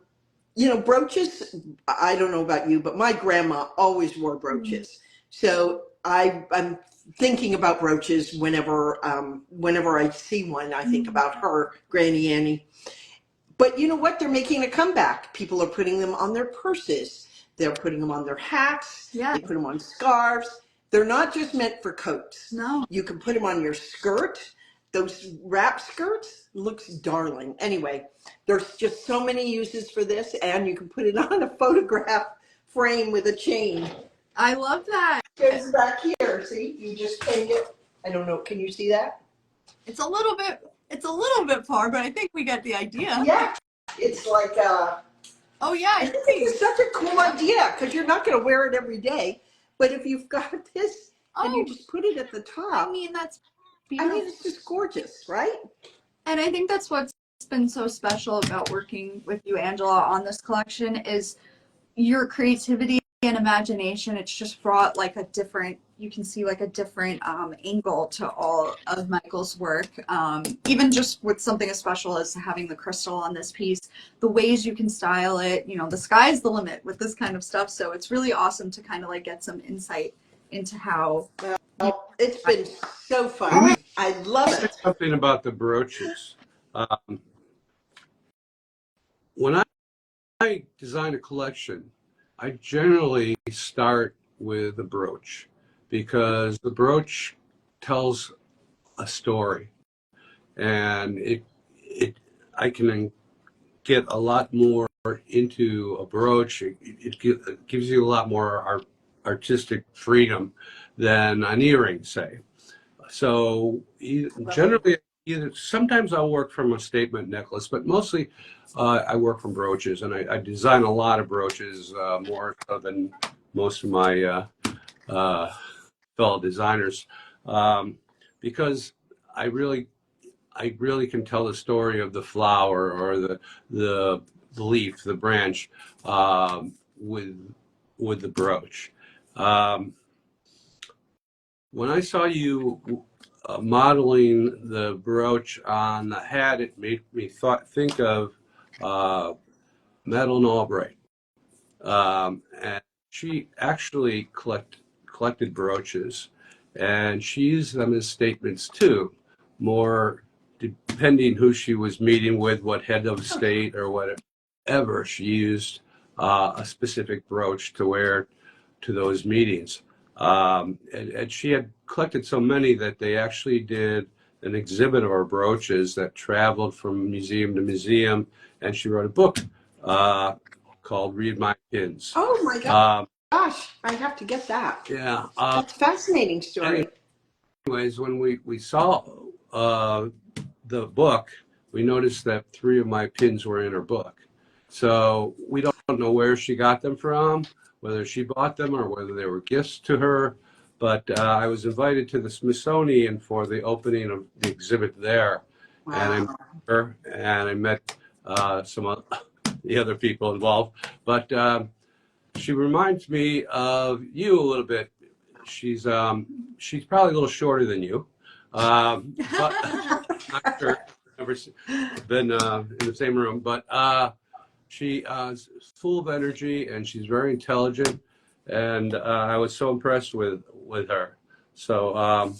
you know, brooches, I don't know about you, but my grandma always wore brooches. So I'm thinking about brooches whenever I see one. I think about her, Granny Annie. But you know what? They're making a comeback. People are putting them on their purses. They're putting them on their hats. Yeah. They put them on scarves. They're not just meant for coats. No. You can put them on your skirt. Those wrap skirts looks darling. Anyway, there's just so many uses for this, and you can put it on a photograph frame with a chain. I love that. Goes back here. See, you just change it. I don't know. Can you see that? It's a little bit far, but I think we get the idea. Yeah, it's like Oh yeah, I think it's such a cool idea because you're not going to wear it every day. But if you've got this and you just put it at the top, I mean, that's beautiful. I mean, it's just gorgeous, right? And I think that's what's been so special about working with you, Angela, on this collection is your creativity and imagination. It's just brought like a different, you can see like a different angle to all of Michael's work. Even just with something as special as having the crystal on this piece, the ways you can style it, you know, the sky's the limit with this kind of stuff. So it's really awesome to kind of like get some insight into how. It's been so fun. I love it. Something about the brooches. When I design a collection, I generally start with the brooch because the brooch tells a story, and I can get a lot more into a brooch. It gives you a lot more artistic freedom than an earring, say. So generally, sometimes I'll work from a statement necklace, but mostly I work from brooches, and I design a lot of brooches, more so than most of my fellow designers, because I really can tell the story of the flower or the leaf, the branch, with the brooch. When I saw you modeling the brooch on the hat, it made me think of Madeline Albright. And she actually collected brooches, and she used them as statements too, more depending who she was meeting with, what head of state or whatever. She used a specific brooch to wear to those meetings. And she had collected so many that they actually did an exhibit of her brooches that traveled from museum to museum, and she wrote a book called Read My Pins. Oh my gosh, I have to get that. Yeah. That's a fascinating story. Anyways, when we saw the book, we noticed that 3 of my pins were in her book. So we don't know where she got them from, whether she bought them or whether they were gifts to her. But I was invited to the Smithsonian for the opening of the exhibit there. Wow. And I met her, and I met some of the other people involved. But she reminds me of you a little bit. She's probably a little shorter than you, but not sure. Never been in the same room, but she is full of energy, and she's very intelligent, and I was so impressed with her. So,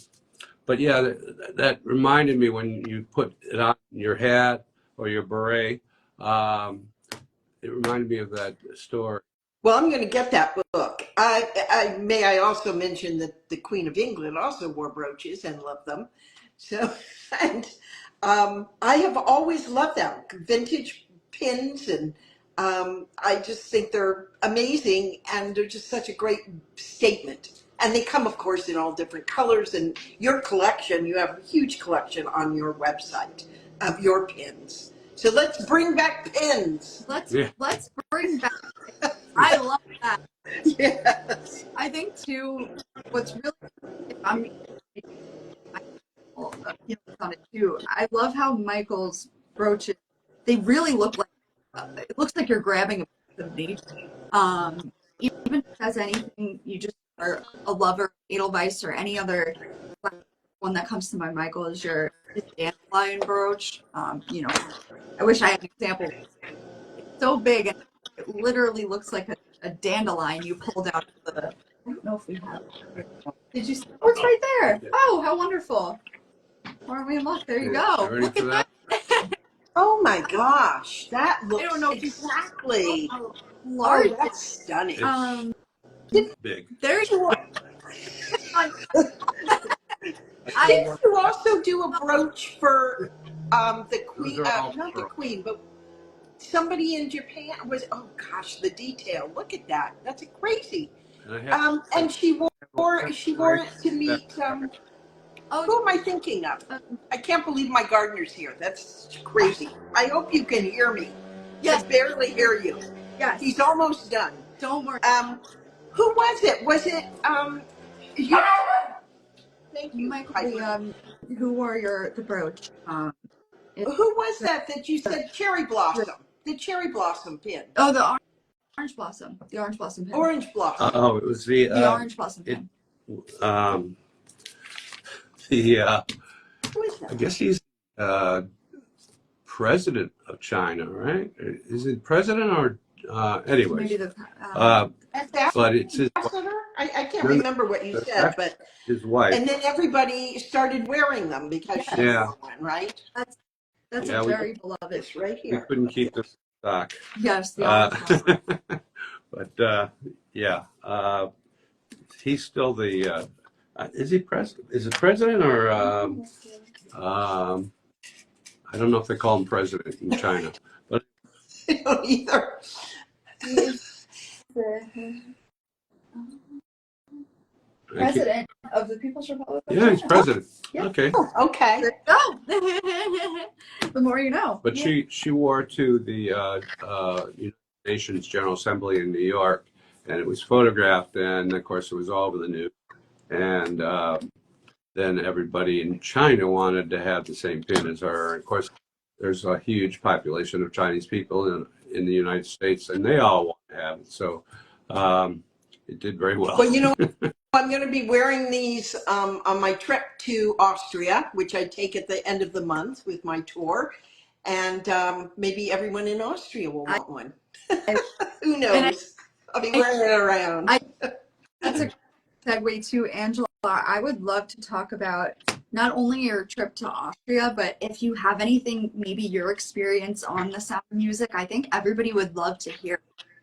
but yeah, that reminded me when you put it on your hat or your beret. It reminded me of that story. Well, I'm going to get that book. I also mention that the Queen of England also wore brooches and loved them. So, and I have always loved them, vintage pins, and I just think they're amazing, and they're just such a great statement. And they come, of course, in all different colors. And your collection, you have a huge collection on your website of your pins. So let's bring back pins. Let's bring back. I love that. Yes. I think too. What's really, if I'm being on it too. I love how Michael's brooches. They really look like. It looks like you're grabbing a piece of nature. Even if it has anything, you just are a lover of Edelweiss or any other one that comes to my Michael is your dandelion brooch. I wish I had an example. It's so big and it literally looks like a dandelion you pulled out of the. I don't know if we have it. Did you see? Oh, it's right there. Oh, how wonderful. Aren't we in luck? There you go. Look at that. Oh my gosh, that looks I don't know if exactly. how large. Oh, that's stunning. It's big. There's one. Didn't you also do a brooch for the queen? Those are all Not the pearls. queen, but somebody in Japan was. Oh gosh, the detail! Look at that. That's crazy. And she wore it to meet. Who am I thinking of? I can't believe my gardener's here. That's crazy. I hope you can hear me. Yes. I barely hear you. Yes. He's almost done. Don't worry. Who was it? Was it you? Thank you, Michael, who wore the brooch? Who was that you said cherry blossom? The cherry blossom pin. Oh, the orange blossom. The orange blossom pin. Orange blossom. Oh, it was the orange blossom pin. Who is that? I guess he's president of China, right? Is it president or anyways? Maybe But it's his, I can't remember what you said, but his wife. and then everybody started wearing them because she wore one, right? That's Yeah, a very beloved. It's right We here. couldn't keep them in stock. Yes, the orange blossom. But he's still the. Is he president? Is it president or? I don't know if they call him president in China, but I don't either. President of the People's Republic of yeah, he's China. president. Yeah. Okay. Oh, okay. Oh, the more you know. But she wore to the United Nations General Assembly in New York, and it was photographed, and of course it was all over the news. And then everybody in China wanted to have the same pin as her. Of course, there's a huge population of Chinese people in the United States, and they all want to have it. So it did very well. Well, you know, I'm going to be wearing these on my trip to Austria, which I take at the end of the month with my tour. And maybe everyone in Austria will want one. Who knows? I'll be wearing it around. That's a segue to Angela. I would love to talk about not only your trip to Austria, but if you have anything, maybe your experience on the Sound of Music. I think everybody would love to hear,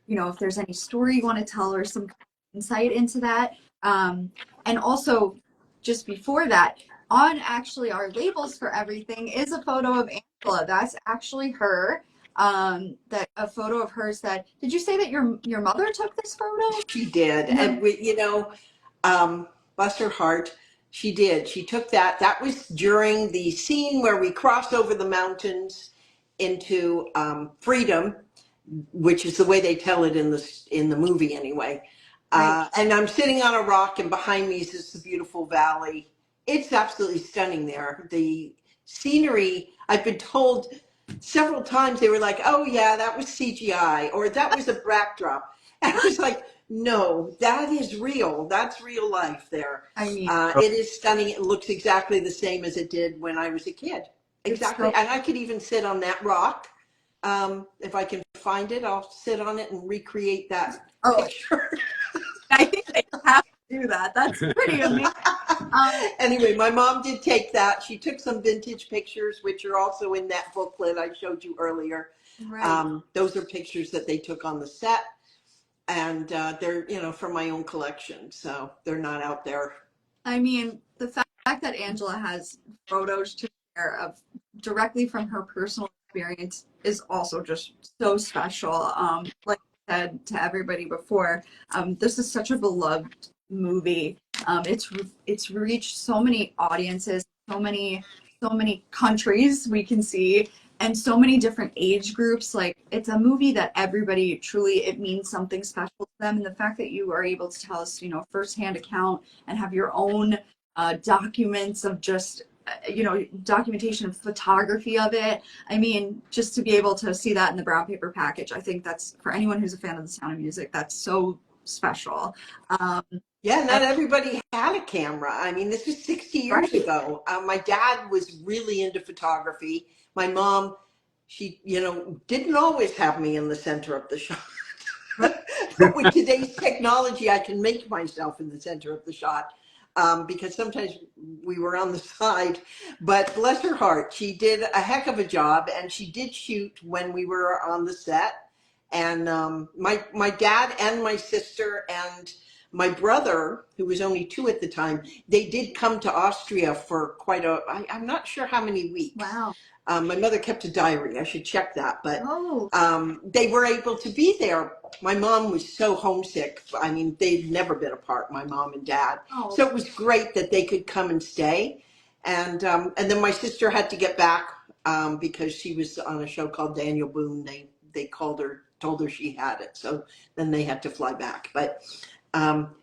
if there's any story you want to tell or some insight into that. And also, just before that, on actually our labels for everything is a photo of Angela. That's actually her. That a photo of hers that. Did you say that your mother took this photo? She did, and we, bless her heart, she did. She took that. That was during the scene where we crossed over the mountains into freedom, which is the way they tell it in the movie anyway. Right. And I'm sitting on a rock, and behind me is this beautiful valley. It's absolutely stunning there. The scenery, I've been told several times, they were like, oh yeah, that was CGI, or that was a backdrop. And I was like, no, that is real. That's real life there. I mean, it is stunning. It looks exactly the same as it did when I was a kid. Exactly. And I could even sit on that rock. If I can find it, I'll sit on it and recreate that picture. I think they have to do that. That's pretty amazing. Anyway, my mom did take that. She took some vintage pictures, which are also in that booklet I showed you earlier. Right. Those are pictures that they took on the set. And they're, from my own collection. So they're not out there. I mean, the fact that Angela has photos to share of directly from her personal experience is also just so special. Like I said to everybody before, this is such a beloved movie. It's reached so many audiences, so many countries we can see, and so many different age groups. Like, it's a movie that everybody truly, it means something special to them. And the fact that you are able to tell us, firsthand account and have your own documents of just documentation of photography of it. I mean, just to be able to see that in the brown paper package, I think that's, for anyone who's a fan of The Sound of Music, that's so special. Yeah, not everybody had a camera. I mean, this was 60 years Right. ago. My dad was really into photography. My mom, she, didn't always have me in the center of the shot. But with today's technology, I can make myself in the center of the shot, because sometimes we were on the side. But bless her heart, she did a heck of a job, and she did shoot when we were on the set. And my dad and my sister and my brother, who was only 2 at the time, they did come to Austria for I'm not sure how many weeks. Wow. My mother kept a diary. I should check that. But Oh. they were able to be there. My mom was so homesick. I mean, they'd never been apart, my mom and dad. Oh. So it was great that they could come and stay. And then my sister had to get back because she was on a show called Daniel Boone. They told her she had it. So then they had to fly back. But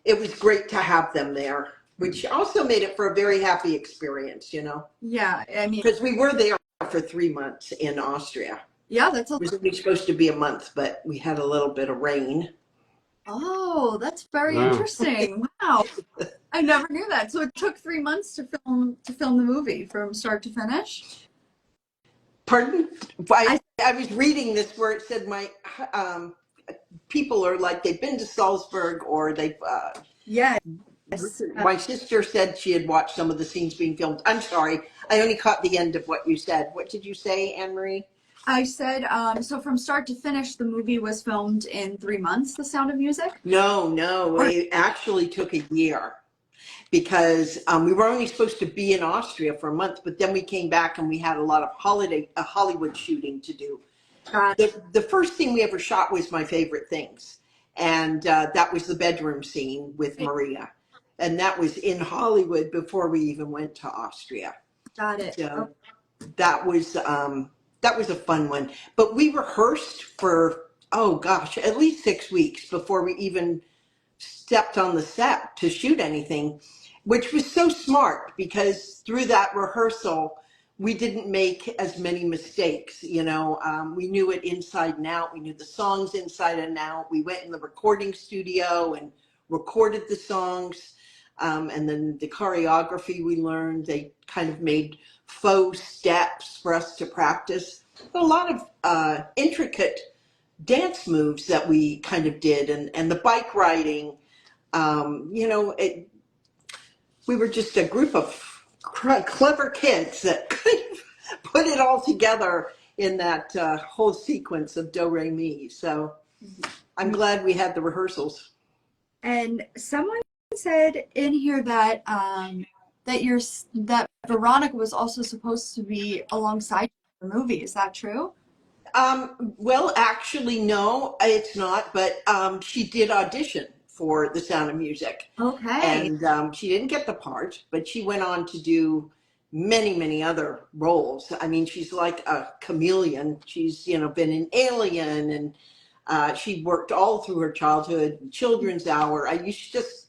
it was great to have them there, which also made it for a very happy experience, Yeah, I mean, because we were there for 3 months in Austria. yeah, that's It was only supposed to be a month, but we had a little bit of rain. Oh, that's very Wow. interesting. Wow. I never knew that. So it took 3 months to film the movie from start to finish? Pardon? I was reading this where it said my people are like, they've been to Salzburg, or they've Yes. my sister said she had watched some of the scenes being filmed. I'm sorry, I only caught the end of what you said. What did you say, Anne-Marie? I said, so from start to finish, the movie was filmed in 3 months, The Sound of Music? No, it actually took a year, because we were only supposed to be in Austria for a month, but then we came back and we had a lot of Hollywood shooting to do. The first thing we ever shot was My Favorite Things, and that was the bedroom scene with Maria, and that was in Hollywood before we even went to Austria. Got it. So that was a fun one. But we rehearsed for, oh gosh, at least 6 weeks before we even stepped on the set to shoot anything, which was so smart, because through that rehearsal, we didn't make as many mistakes. We knew it inside and out. We knew the songs inside and out. We went in the recording studio and recorded the songs. And then the choreography we learned, they kind of made faux steps for us to practice. A lot of intricate dance moves that we kind of did, and the bike riding. We were just a group of clever kids that kind of put it all together in that whole sequence of Do Re Mi. So I'm glad we had the rehearsals. And someone said in here that that Veronica was also supposed to be alongside the movie. Is that true? Well, actually, no, it's not. But she did audition for The Sound of Music. Okay. And she didn't get the part, but she went on to do many other roles. I mean, she's like a chameleon. She's been in Alien, and she worked all through her childhood. Children's Hour. You should just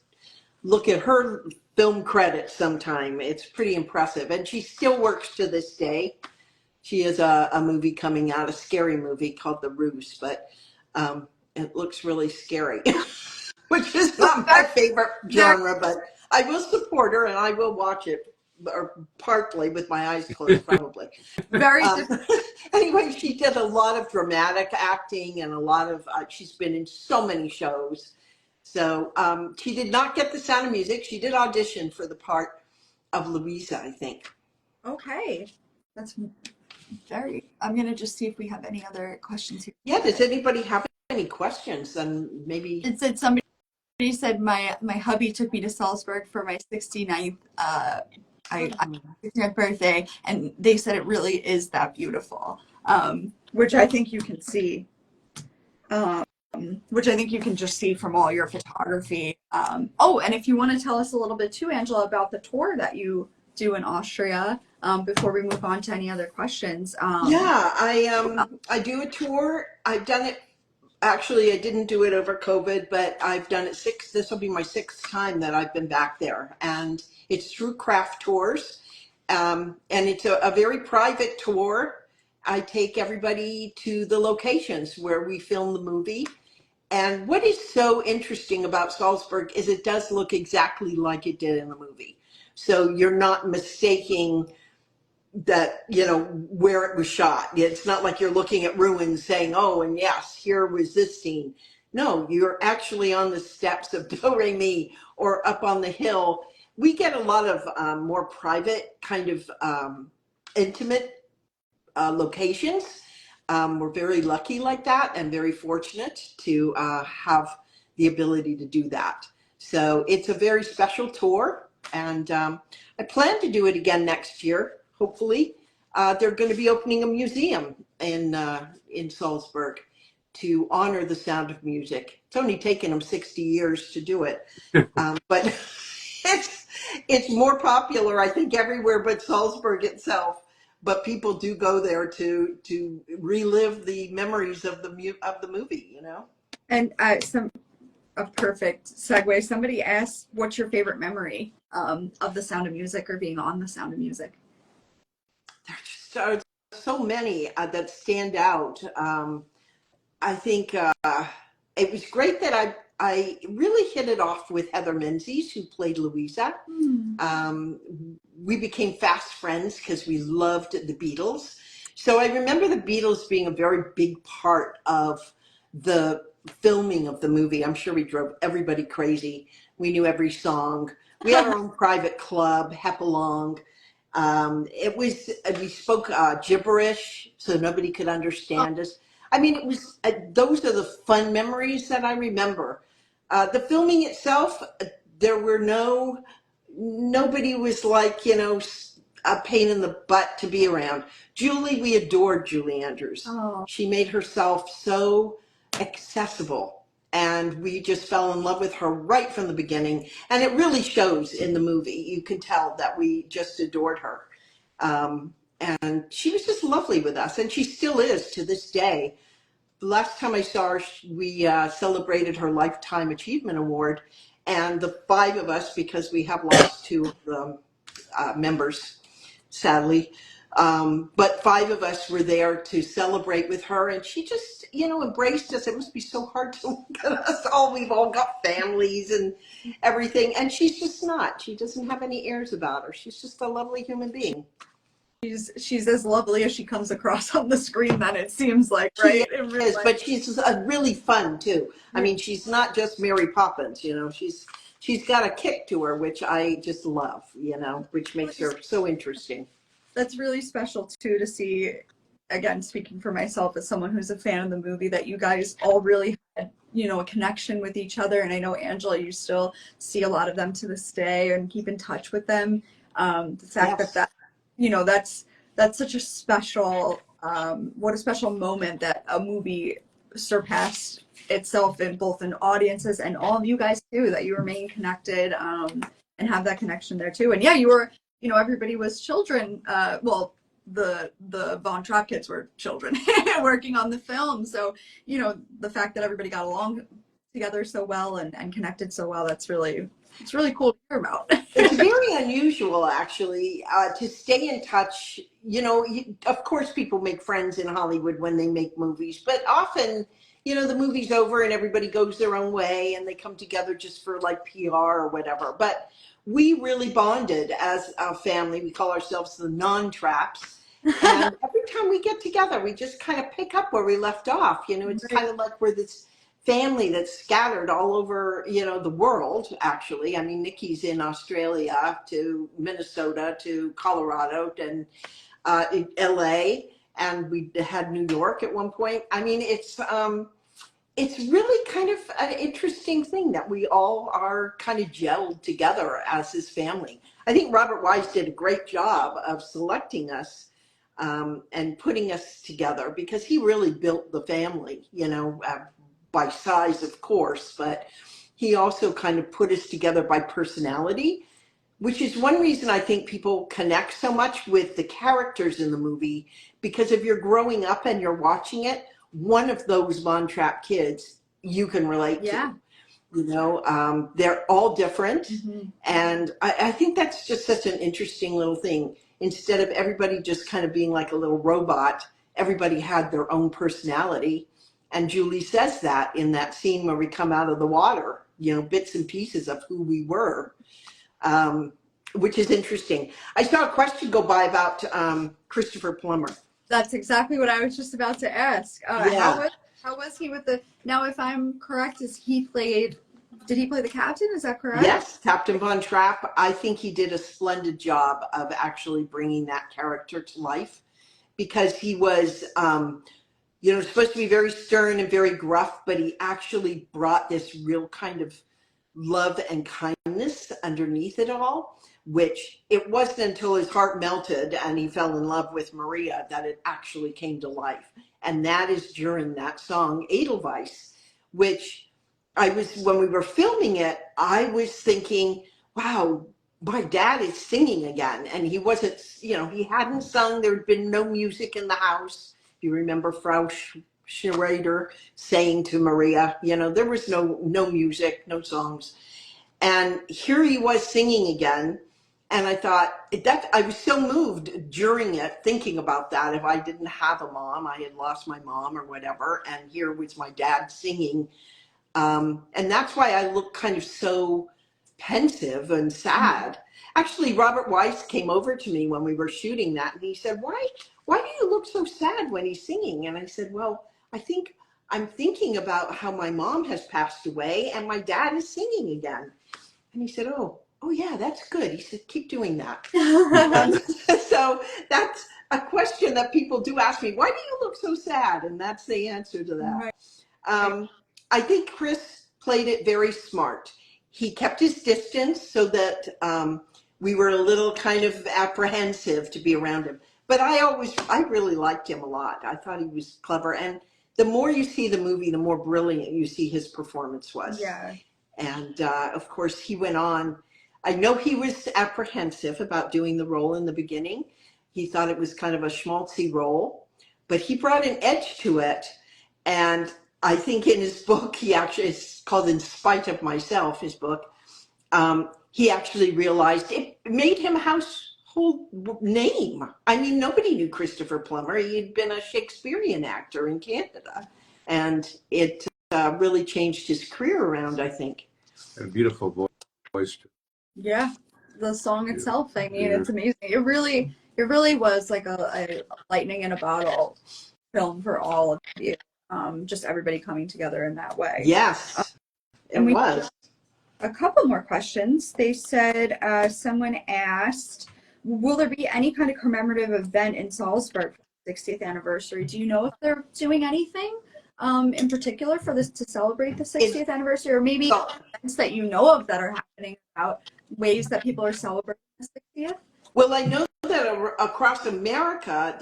look at her film credits sometime. It's pretty impressive, and she still works to this day. She has a movie coming out, a scary movie called The Ruse, but it looks really scary, which is not my favorite genre, but I will support her and I will watch it, or partly with my eyes closed, probably. Very Anyway, she did a lot of dramatic acting and a lot of, she's been in so many shows. So she did not get The Sound of Music. She did audition for the part of Louisa, I think. Okay. That's I'm going to just see if we have any other questions here. Yeah, does anybody have any questions? Then maybe. It said somebody said my hubby took me to Salzburg for my 69th 69th birthday, and they said it really is that beautiful, which I think you can see. which I think you can just see from all your photography. Oh, and if you want to tell us a little bit too, Angela, about the tour that you do in Austria, before we move on to any other questions. Yeah, I do a tour. I've done it. Actually, I didn't do it over COVID, but I've done it this will be my sixth time that I've been back there. And it's through Craft Tours. And it's a very private tour. I take everybody to the locations where we film the movie. And what is so interesting about Salzburg is it does look exactly like it did in the movie. So you're not mistaking that, where it was shot. It's not like you're looking at ruins saying, oh, and yes, here was this scene. No, you're actually on the steps of Do Re Mi or up on the hill. We get a lot of more private kind of intimate locations. We're very lucky like that and very fortunate to have the ability to do that. So it's a very special tour, and I plan to do it again next year, hopefully. They're going to be opening a museum in Salzburg to honor the sound of music. It's only taken them 60 years to do it, but it's more popular, I think, everywhere but Salzburg itself. But people do go there to relive the memories of the movie, And a perfect segue. Somebody asked, "What's your favorite memory of The Sound of Music or being on The Sound of Music?" There's so many that stand out. I think it was great that I really hit it off with Heather Menzies, who played Louisa. We became fast friends because we loved the Beatles. So I remember the Beatles being a very big part of the filming of the movie. I'm sure we drove everybody crazy. We knew every song. We had our own private club, Hepalong. We spoke gibberish, so nobody could understand us. I mean, it was those are the fun memories that I remember. The filming itself, there were nobody was like, a pain in the butt to be around. We adored Julie Andrews. Oh. She made herself so accessible, and we just fell in love with her right from the beginning. And it really shows in the movie. You can tell that we just adored her. And she was just lovely with us, and she still is to this day. The last time I saw her, we celebrated her Lifetime Achievement Award, and the five of us, because we have lost two of the members, sadly, but five of us were there to celebrate with her, and she just, embraced us. It must be so hard to look at us all. We've all got families and everything, and she's just not. She doesn't have any airs about her. She's just a lovely human being. She's as lovely as she comes across on the screen, then it seems like, right? She is, but she's really fun too. I mean, she's not just Mary Poppins, she's got a kick to her, which I just love, which makes her so interesting. That's really special too, to see, again, speaking for myself as someone who's a fan of the movie, that you guys all really had, a connection with each other. And I know, Angela, you still see a lot of them to this day and keep in touch with them. The fact Yes. that that's such a special, what a special moment that a movie surpassed itself in both in audiences and all of you guys too, that you remain connected, and have that connection there too. And yeah, you were, everybody was children. Well, the Von Trapp kids were children working on the film. So, the fact that everybody got along together so well and connected so well, it's really cool to hear about. It's very unusual, actually, to stay in touch. Of course, people make friends in Hollywood when they make movies, but often, the movie's over and everybody goes their own way and they come together just for like PR or whatever. But we really bonded as a family. We call ourselves the non-traps. And every time we get together, we just kind of pick up where we left off. It's kind of like we're this family that's scattered all over, the world, actually. I mean, Nikki's in Australia to Minnesota to Colorado and LA, and we had New York at one point. I mean, it's really kind of an interesting thing that we all are kind of gelled together as this family. I think Robert Wise did a great job of selecting us and putting us together, because he really built the family, by size, of course, but he also kind of put us together by personality, which is one reason I think people connect so much with the characters in the movie, because if you're growing up and you're watching it, one of those Von Trapp kids you can relate to. You know, they're all different. And I think that's just such an interesting little thing. Instead of everybody just kind of being like a little robot, everybody had their own personality. And Julie says that in that scene where we come out of the water, you know, bits and pieces of who we were, which is interesting. I saw a question go by about Christopher Plummer. That's exactly what I was just about to ask. How was he with the, now if I'm correct, did he play the captain? Is that correct? Yes, Captain Von Trapp. I think he did a splendid job of actually bringing that character to life, because he was, you know, supposed to be very stern and very gruff, but he actually brought this real kind of love and kindness underneath it all, which it wasn't until his heart melted and he fell in love with Maria that it actually came to life. And that is during that song, Edelweiss, which when we were filming it, I was thinking, wow, my dad is singing again. And he wasn't, you know, he hadn't sung. There had been no music in the house. You remember Frau Schrader saying to Maria, you know, there was no music, no songs. And here he was singing again. And I thought that I was so moved during it, thinking about that. If I didn't have a mom, I had lost my mom or whatever. And here was my dad singing. And that's why I look kind of so pensive and sad. Actually, Robert Weiss came over to me when we were shooting that, and he said, why do you look so sad when he's singing? And I said, well, I think I'm thinking about how my mom has passed away and my dad is singing again. And he said, oh yeah, that's good. He said, keep doing that. So that's a question that people do ask me, why do you look so sad? And that's the answer to that. I think Chris played it very smart. He kept his distance so that we were a little kind of apprehensive to be around him. But I really liked him a lot. I thought he was clever. And the more you see the movie, the more brilliant you see his performance was. Yeah. And of course, he went on. I know he was apprehensive about doing the role in the beginning. He thought it was kind of a schmaltzy role, but he brought an edge to it. And I think in his book, it's called In Spite of Myself, his book, he actually realized it made him a household name. I mean, nobody knew Christopher Plummer. He'd been a Shakespearean actor in Canada. And it really changed his career around, I think. A beautiful voice. Yeah, the song itself, I mean, it's amazing. It really was like a lightning in a bottle film for all of you. Just everybody coming together in that way. Yes, it was. A couple more questions. They said, someone asked, will there be any kind of commemorative event in Salzburg for the 60th anniversary? Do you know if they're doing anything in particular for this to celebrate the 60th anniversary, or maybe events that you know of that are happening about ways that people are celebrating the 60th? Well, I know that across America,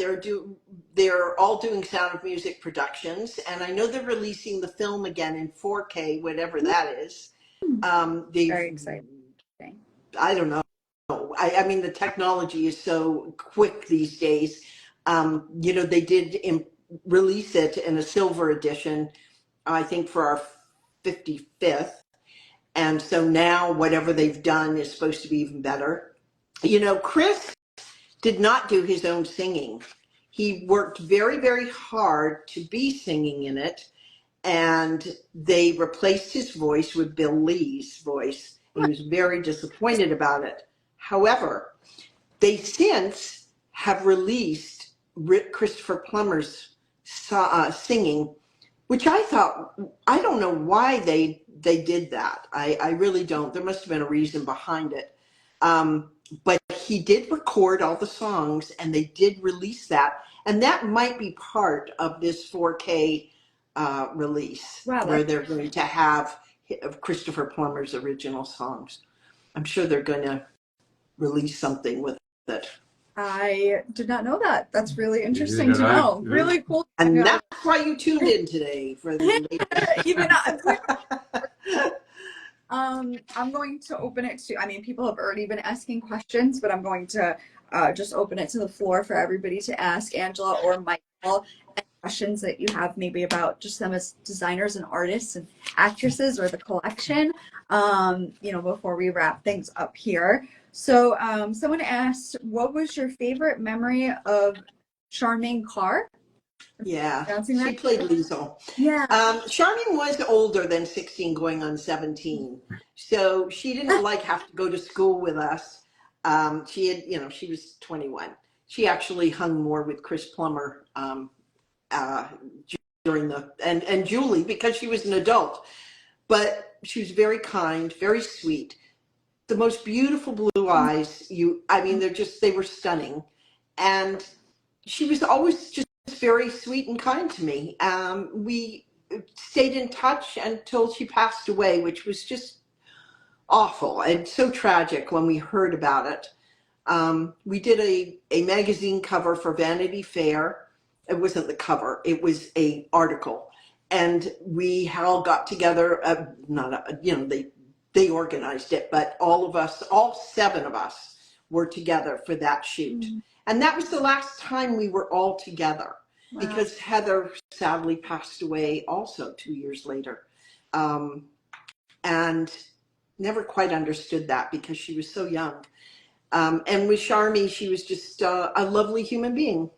they're all doing Sound of Music productions, and I know they're releasing the film again in 4K, whatever that is. Very exciting. I don't know. I mean, the technology is so quick these days. You know, they did release it in a silver edition, I think, for our 55th. And so now whatever they've done is supposed to be even better. You know, Chris did not do his own singing. He worked very, very hard to be singing in it. And they replaced his voice with Bill Lee's voice. He was very disappointed about it. However, they since have released Christopher Plummer's singing, which I thought, I don't know why they did that. I really don't. There must have been a reason behind it. But he did record all the songs and they did release that. And that might be part of this 4K release, where they're going to have Christopher Plummer's original songs. I'm sure they're going to release something with it. I did not know that. That's really interesting Neither to did I. know. Yeah. Really cool. And that's why you tuned in today for the latest. Even I'm going to open it to, I mean, people have already been asking questions, but I'm going to just open it to the floor for everybody to ask Angela or Michael any questions that you have maybe about just them as designers and artists and actresses or the collection, before we wrap things up here. So someone asked, what was your favorite memory of Charmaine Carr? Yeah, Pronouncing she that? played Liesel. Yeah. Charmin was older than 16 going on 17. So she didn't have to go to school with us. She had, she was 21. She actually hung more with Chris Plummer uh, during and Julie because she was an adult. But she was very kind, very sweet. The most beautiful blue eyes. They were stunning. And she was always just very sweet and kind to me. We stayed in touch until she passed away, which was just awful and so tragic when we heard about it. We did a magazine cover for Vanity Fair. It wasn't the cover, it was a article. And we all got together, they organized it, but all of us, all 7 of us were together for that shoot. Mm-hmm. And that was the last time we were all together. Wow. Because Heather sadly passed away also 2 years later. And never quite understood that because she was so young. And with Charmy, she was just a lovely human being.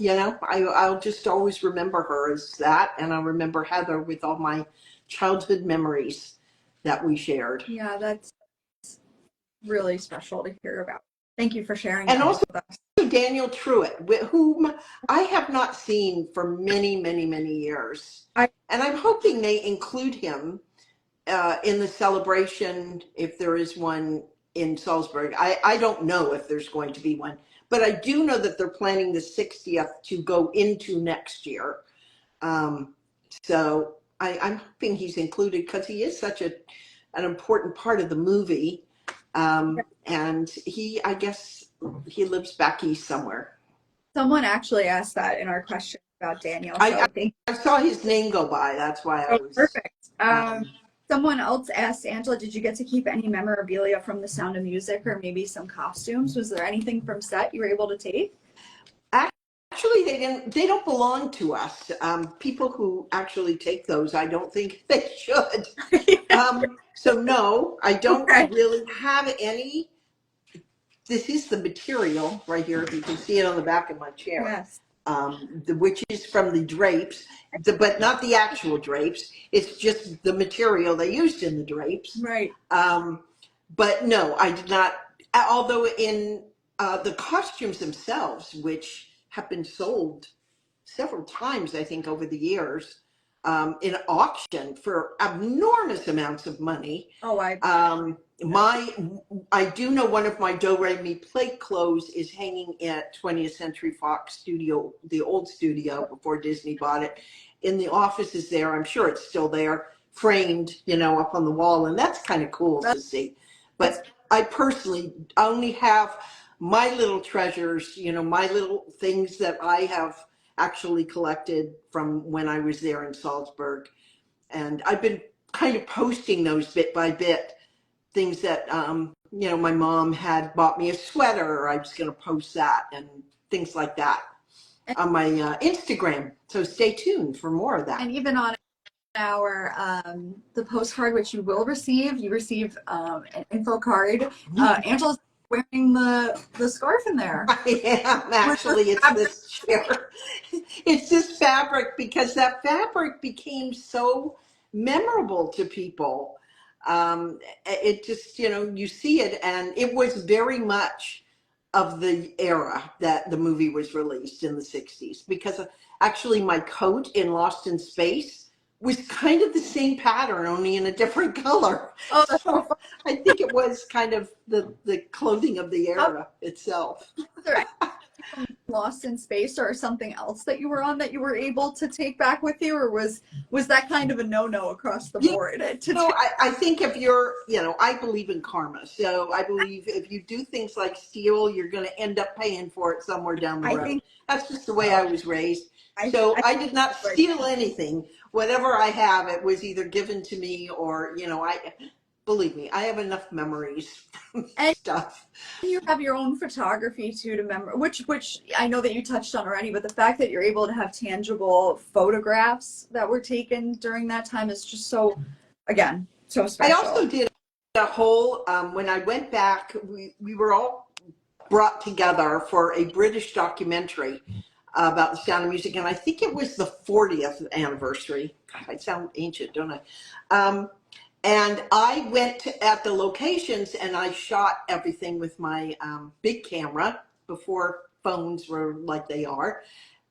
I'll just always remember her as that. And I'll remember Heather with all my childhood memories that we shared. Yeah, that's really special to hear about. Thank you for sharing. And that also with us. Daniel Truitt, whom I have not seen for many, many, many years. And I'm hoping they include him in the celebration, if there is one in Salzburg. I don't know if there's going to be one, but I do know that they're planning the 60th to go into next year. So I'm hoping he's included because he is such an important part of the movie. And I guess he lives back east somewhere. Someone actually asked that in our question about Daniel. So I saw his name go by. That's why I was. Perfect. Someone else asked, Angela, did you get to keep any memorabilia from The Sound of Music or maybe some costumes? Was there anything from set you were able to take? Actually, they don't belong to us. People who actually take those, I don't think they should. So no, I don't really have any. This is the material right here. If you can see it on the back of my chair. Yes. Which is from the drapes, but not the actual drapes. It's just the material they used in the drapes. Right. But no, I did not. Although in the costumes themselves, which have been sold several times, I think, over the years, in auction for enormous amounts of money. Oh, I do know one of my Do Re Mi plate clothes is hanging at 20th Century Fox studio, the old studio before Disney bought it. In the offices there, I'm sure it's still there, framed, up on the wall, and that's kind of cool to see. But I personally only have my little treasures, my little things that I have actually collected from when I was there in Salzburg. And I've been kind of posting those bit by bit. Things that, my mom had bought me a sweater, I was going to post that and things like that on my Instagram. So stay tuned for more of that. And even on our the postcard, which you will receive, you receive an info card. Angela's wearing the scarf in there. I am actually. It's this chair. It's this fabric because that fabric became so memorable to people. It just, you see it, and it was very much of the era that the movie was released in the 60s, because actually my coat in Lost in Space was kind of the same pattern, only in a different color. Oh, so I think it was kind of the clothing of the era itself. Right. Lost in Space or something else that you were on that you were able to take back with you, or was that kind of a no-no across the board? I think if you're, I believe in karma. So I believe if you do things like steal, you're going to end up paying for it somewhere down the road. That's just the way I was raised. So I did not steal anything. Whatever I have, it was either given to me or, believe me, I have enough memories and stuff. You have your own photography too to remember, which I know that you touched on already, but the fact that you're able to have tangible photographs that were taken during that time is just so, again, so special. I also did a whole, when I went back, we were all brought together for a British documentary about the Sound of Music, and I think it was the 40th anniversary. God, I sound ancient, don't I? And I went at the locations and I shot everything with my big camera before phones were like they are.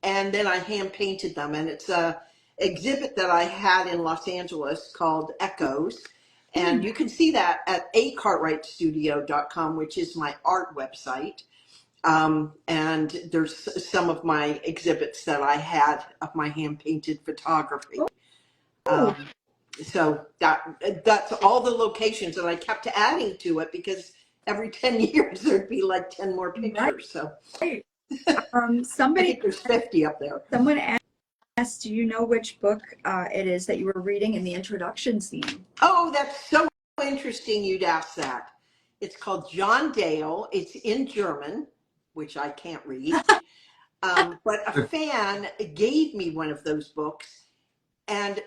And then I hand painted them. And it's a exhibit that I had in Los Angeles called Echoes. And you can see that at acartwrightstudio.com, which is my art website. And there's some of my exhibits that I had of my hand painted photography. So that's all the locations, and I kept adding to it because every 10 years there'd be like 10 more pictures. So somebody, I think there's 50 up there. Someone asked, do you know which book it is that you were reading in the introduction scene? Oh, that's so interesting you'd ask that. It's called John Dale. It's in German, which I can't read. But a fan gave me one of those books, and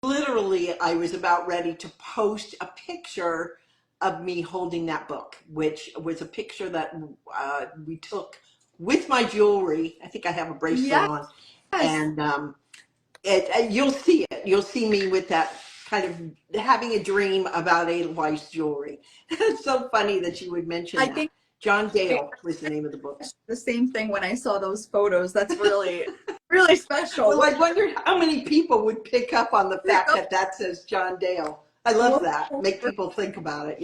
literally, I was about ready to post a picture of me holding that book, which was a picture that we took with my jewelry. I think I have a bracelet on, and you'll see it. You'll see me with that kind of having a dream about Edelweiss jewelry. It's so funny that you would mention that. I think John Dale was the name of the book. The same thing when I saw those photos. That's really, really special. Well, I wondered how many people would pick up on the fact that says John Dale. I love that. Make people think about it,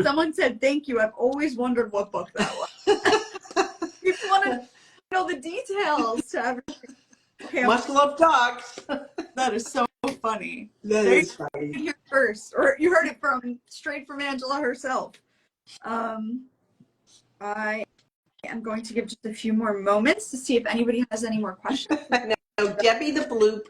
Someone said, thank you. I've always wondered what book that was. People want to know the details to everything. Okay, must love dogs. That is so funny. That is funny. You heard it first, or you heard it straight from Angela herself. I am going to give just a few more moments to see if anybody has any more questions. No, Debbie the Bloop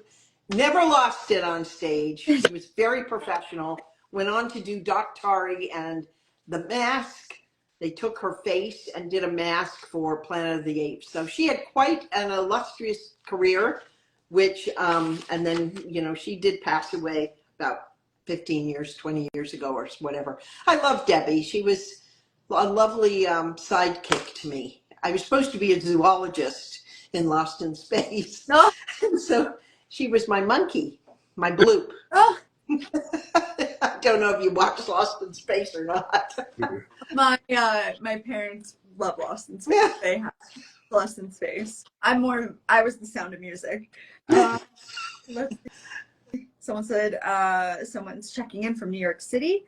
never lost it on stage. She was very professional. Went on to do Doc Tari and The Mask. They took her face and did a mask for Planet of the Apes. So she had quite an illustrious career, which, and then, she did pass away about 15 years, 20 years ago or whatever. I love Debbie. She was a lovely sidekick to me. I was supposed to be a zoologist in Lost in Space. Oh. And so she was my monkey, my bloop. Oh. I don't know if you watched Lost in Space or not. My parents love Lost in Space. Yeah. They have Lost in Space. I was the Sound of Music. Let's see. Someone said someone's checking in from New York City.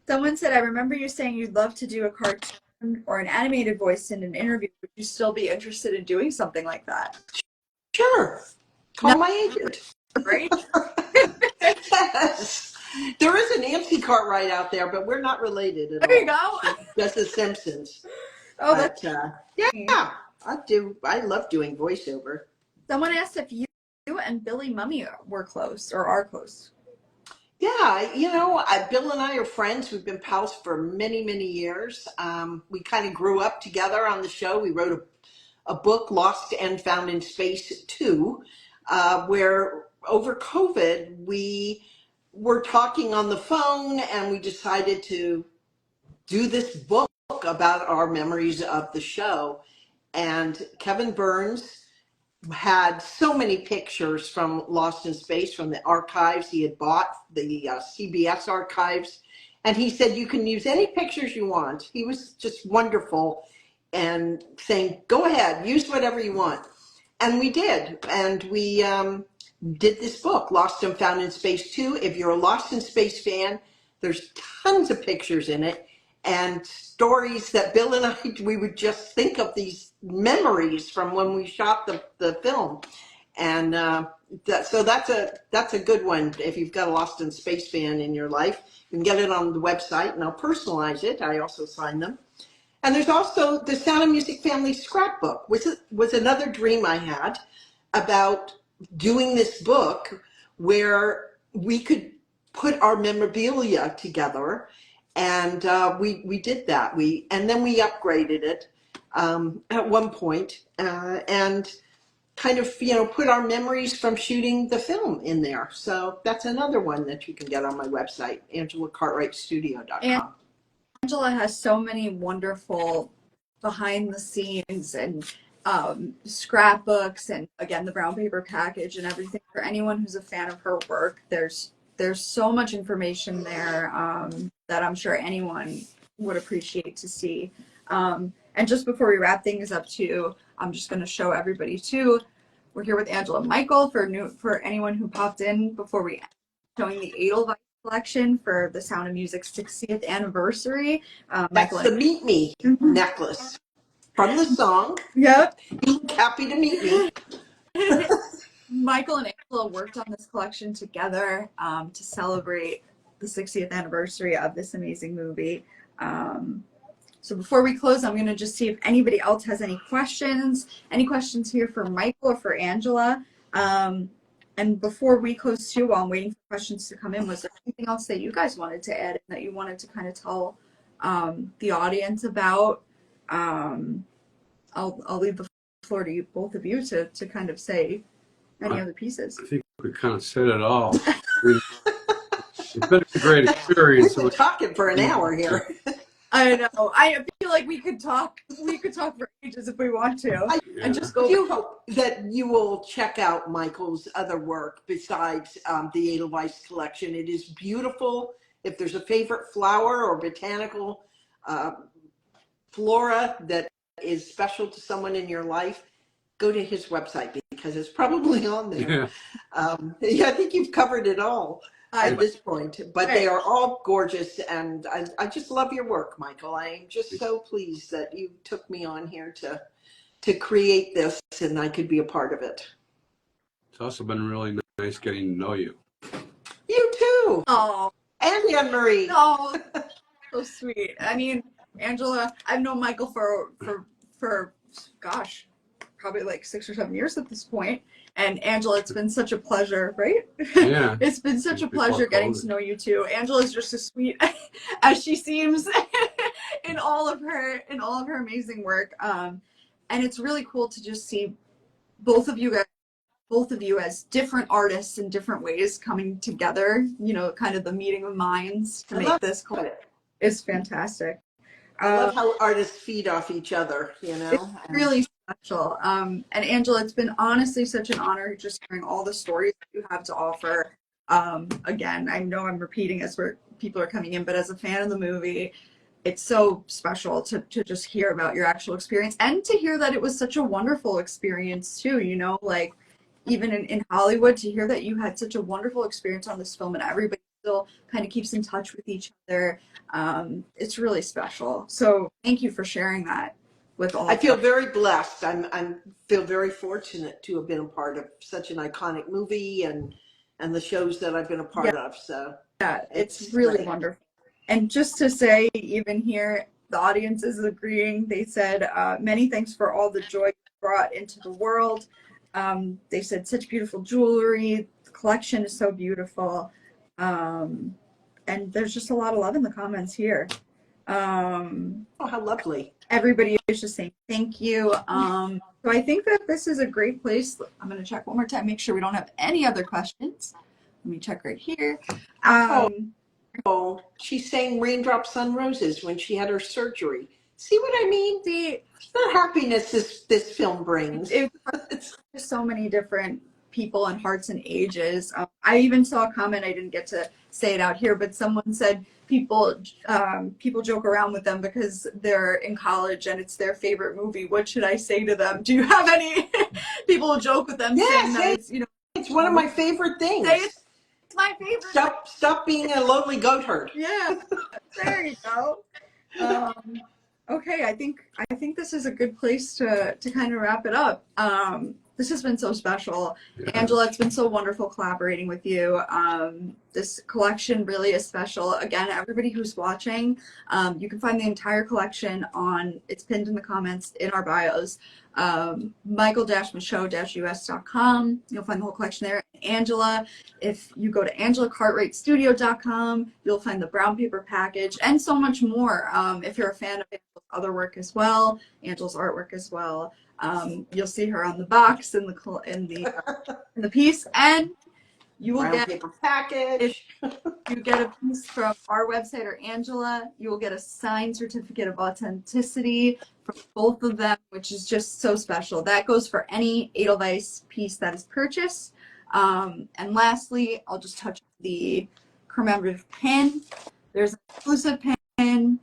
Someone said, I remember you saying you'd love to do a cartoon or an animated voice in an interview. Would you still be interested in doing something like that? Sure. Call my agent. Right? Yes. There is a Nancy Cartwright out there, but we're not related at all. There you go. That's The Simpsons. Oh, but, yeah, I love doing voiceover. Someone asked if you and Billy Mummy were close or are close. Yeah, Bill and I are friends. We've been pals for many, many years. We kind of grew up together on the show. We wrote a book, Lost and Found in Space 2, where over COVID, we were talking on the phone and we decided to do this book about our memories of the show. And Kevin Burns had so many pictures from Lost in Space, from the archives. He had bought the CBS archives, and he said, you can use any pictures you want. He was just wonderful and saying, go ahead, use whatever you want. And we did, and we did this book, Lost and Found in Space 2. If you're a Lost in Space fan, there's tons of pictures in it, and stories that Bill and I, we would just think of these memories from when we shot the film. And so that's a good one. If you've got a Lost in Space fan in your life, you can get it on the website, and I'll personalize it. I also sign them. And there's also the Sound of Music Family Scrapbook, which was another dream I had about doing this book where we could put our memorabilia together. And we did that. And then we upgraded it at one point, and kind of, put our memories from shooting the film in there. So that's another one that you can get on my website, angelacartwrightstudio.com. Angela has so many wonderful behind the scenes and scrapbooks, and again the brown paper package and everything. For anyone who's a fan of her work, there's so much information there that I'm sure anyone would appreciate to see. And just before we wrap things up too, I'm just going to show everybody too. We're here with Angela Michael for anyone who popped in before we showing the Edelweiss collection for the Sound of Music's 60th anniversary. That's the Meet Me necklace from the song. Yep. Happy to meet me. Michael and Angela worked on this collection together to celebrate the 60th anniversary of this amazing movie. So before we close, I'm going to just see if anybody else has any questions. Any questions here for Michael or for Angela? And before we close too, while I'm waiting for questions to come in, was there anything else that you guys wanted to add that you wanted to kind of tell the audience about? I'll leave the floor to you, both of you, to kind of say any other pieces. I think we kind of said it all. It's been a great experience. We've been talking for an hour here. I know. I feel like we could talk for ages if we want to. I just hope that you will check out Michael's other work besides the Edelweiss collection. It is beautiful. If there's a favorite flower or botanical flora that is special to someone in your life, go to his website because it's probably on there. Yeah, I think you've covered it all at this point, but they are all gorgeous, and I just love your work, Michael. I am just so pleased that you took me on here to create this, and I could be a part of it. It's also been really nice getting to know you. You too. Oh, and Anne-Marie. Oh, so sweet. I mean, Angela, I've known Michael for gosh, probably like 6 or 7 years at this point. And Angela, it's been such a pleasure, right? Yeah. It's been such a pleasure getting to know you too. Angela's just as sweet as she seems in all of her amazing work. And it's really cool to just see both of you as different artists in different ways coming together, kind of the meeting of minds to make this cool. It's fantastic. I love how artists feed off each other, It's really special. And Angela, it's been honestly such an honor just hearing all the stories that you have to offer. Again, I know I'm repeating as people are coming in, but as a fan of the movie, it's so special to just hear about your actual experience and to hear that it was such a wonderful experience too, like even in Hollywood, to hear that you had such a wonderful experience on this film and everybody still kind of keeps in touch with each other. It's really special. So thank you for sharing that with all. I feel very blessed. I feel very fortunate to have been a part of such an iconic movie and the shows that I've been a part of. So yeah, it's really great. Wonderful. And just to say, even here, the audience is agreeing. They said, many thanks for all the joy you brought into the world. They said such beautiful jewelry. The collection is so beautiful. And there's just a lot of love in the comments here. Oh, how lovely. Everybody is just saying thank you. So I think that this is a great place. I'm going to check one more time, make sure we don't have any other questions. Let me check right here. She's saying raindrops on roses when she had her surgery. See what I mean? The happiness this film brings. It's so many different people and hearts and ages. I even saw a comment, I didn't get to say it out here, but someone said people joke around with them because they're in college and it's their favorite movie. What should I say to them? Do you have any people joke with them saying that it's, it's one of my favorite things. It's my favorite. Stop being a lonely goat herd. Yeah, there you go. Okay, I think this is a good place to kind of wrap it up. This has been so special. Yeah. Angela, it's been so wonderful collaborating with you. This collection really is special. Again, everybody who's watching, you can find the entire collection it's pinned in the comments in our bios. Michael-Michaud-us.com. You'll find the whole collection there. Angela, if you go to angelacartwrightstudio.com, you'll find the brown paper package and so much more. If you're a fan of Angela's other work as well, Angela's artwork as well, you'll see her on the box in the piece, and you will Brown get paper package. you get a piece from our website or Angela. You will get a signed certificate of authenticity from both of them, which is just so special. That goes for any Edelweiss piece that is purchased. And lastly, I'll just touch the commemorative pin. There's an exclusive pin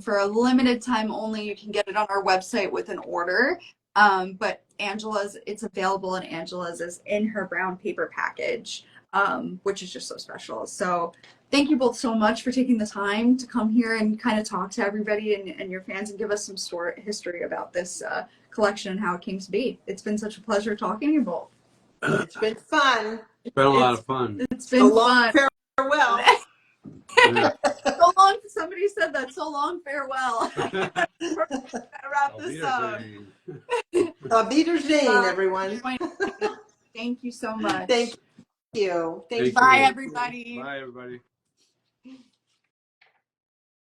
for a limited time only. You can get it on our website with an order. But it's available, and Angela's is in her brown paper package. Which is just so special. So thank you both so much for taking the time to come here and kind of talk to everybody and your fans and give us some history about this collection and how it came to be. It's been such a pleasure talking to you both. It's been fun. It's been a lot of fun. It's been long fun. farewell. Yeah. So long. Somebody said that. So long, farewell. Wrap this up. Auf Wiedersehen, everyone. Thank you so much. Thank you. Thank Bye, you. everybody. Bye, everybody.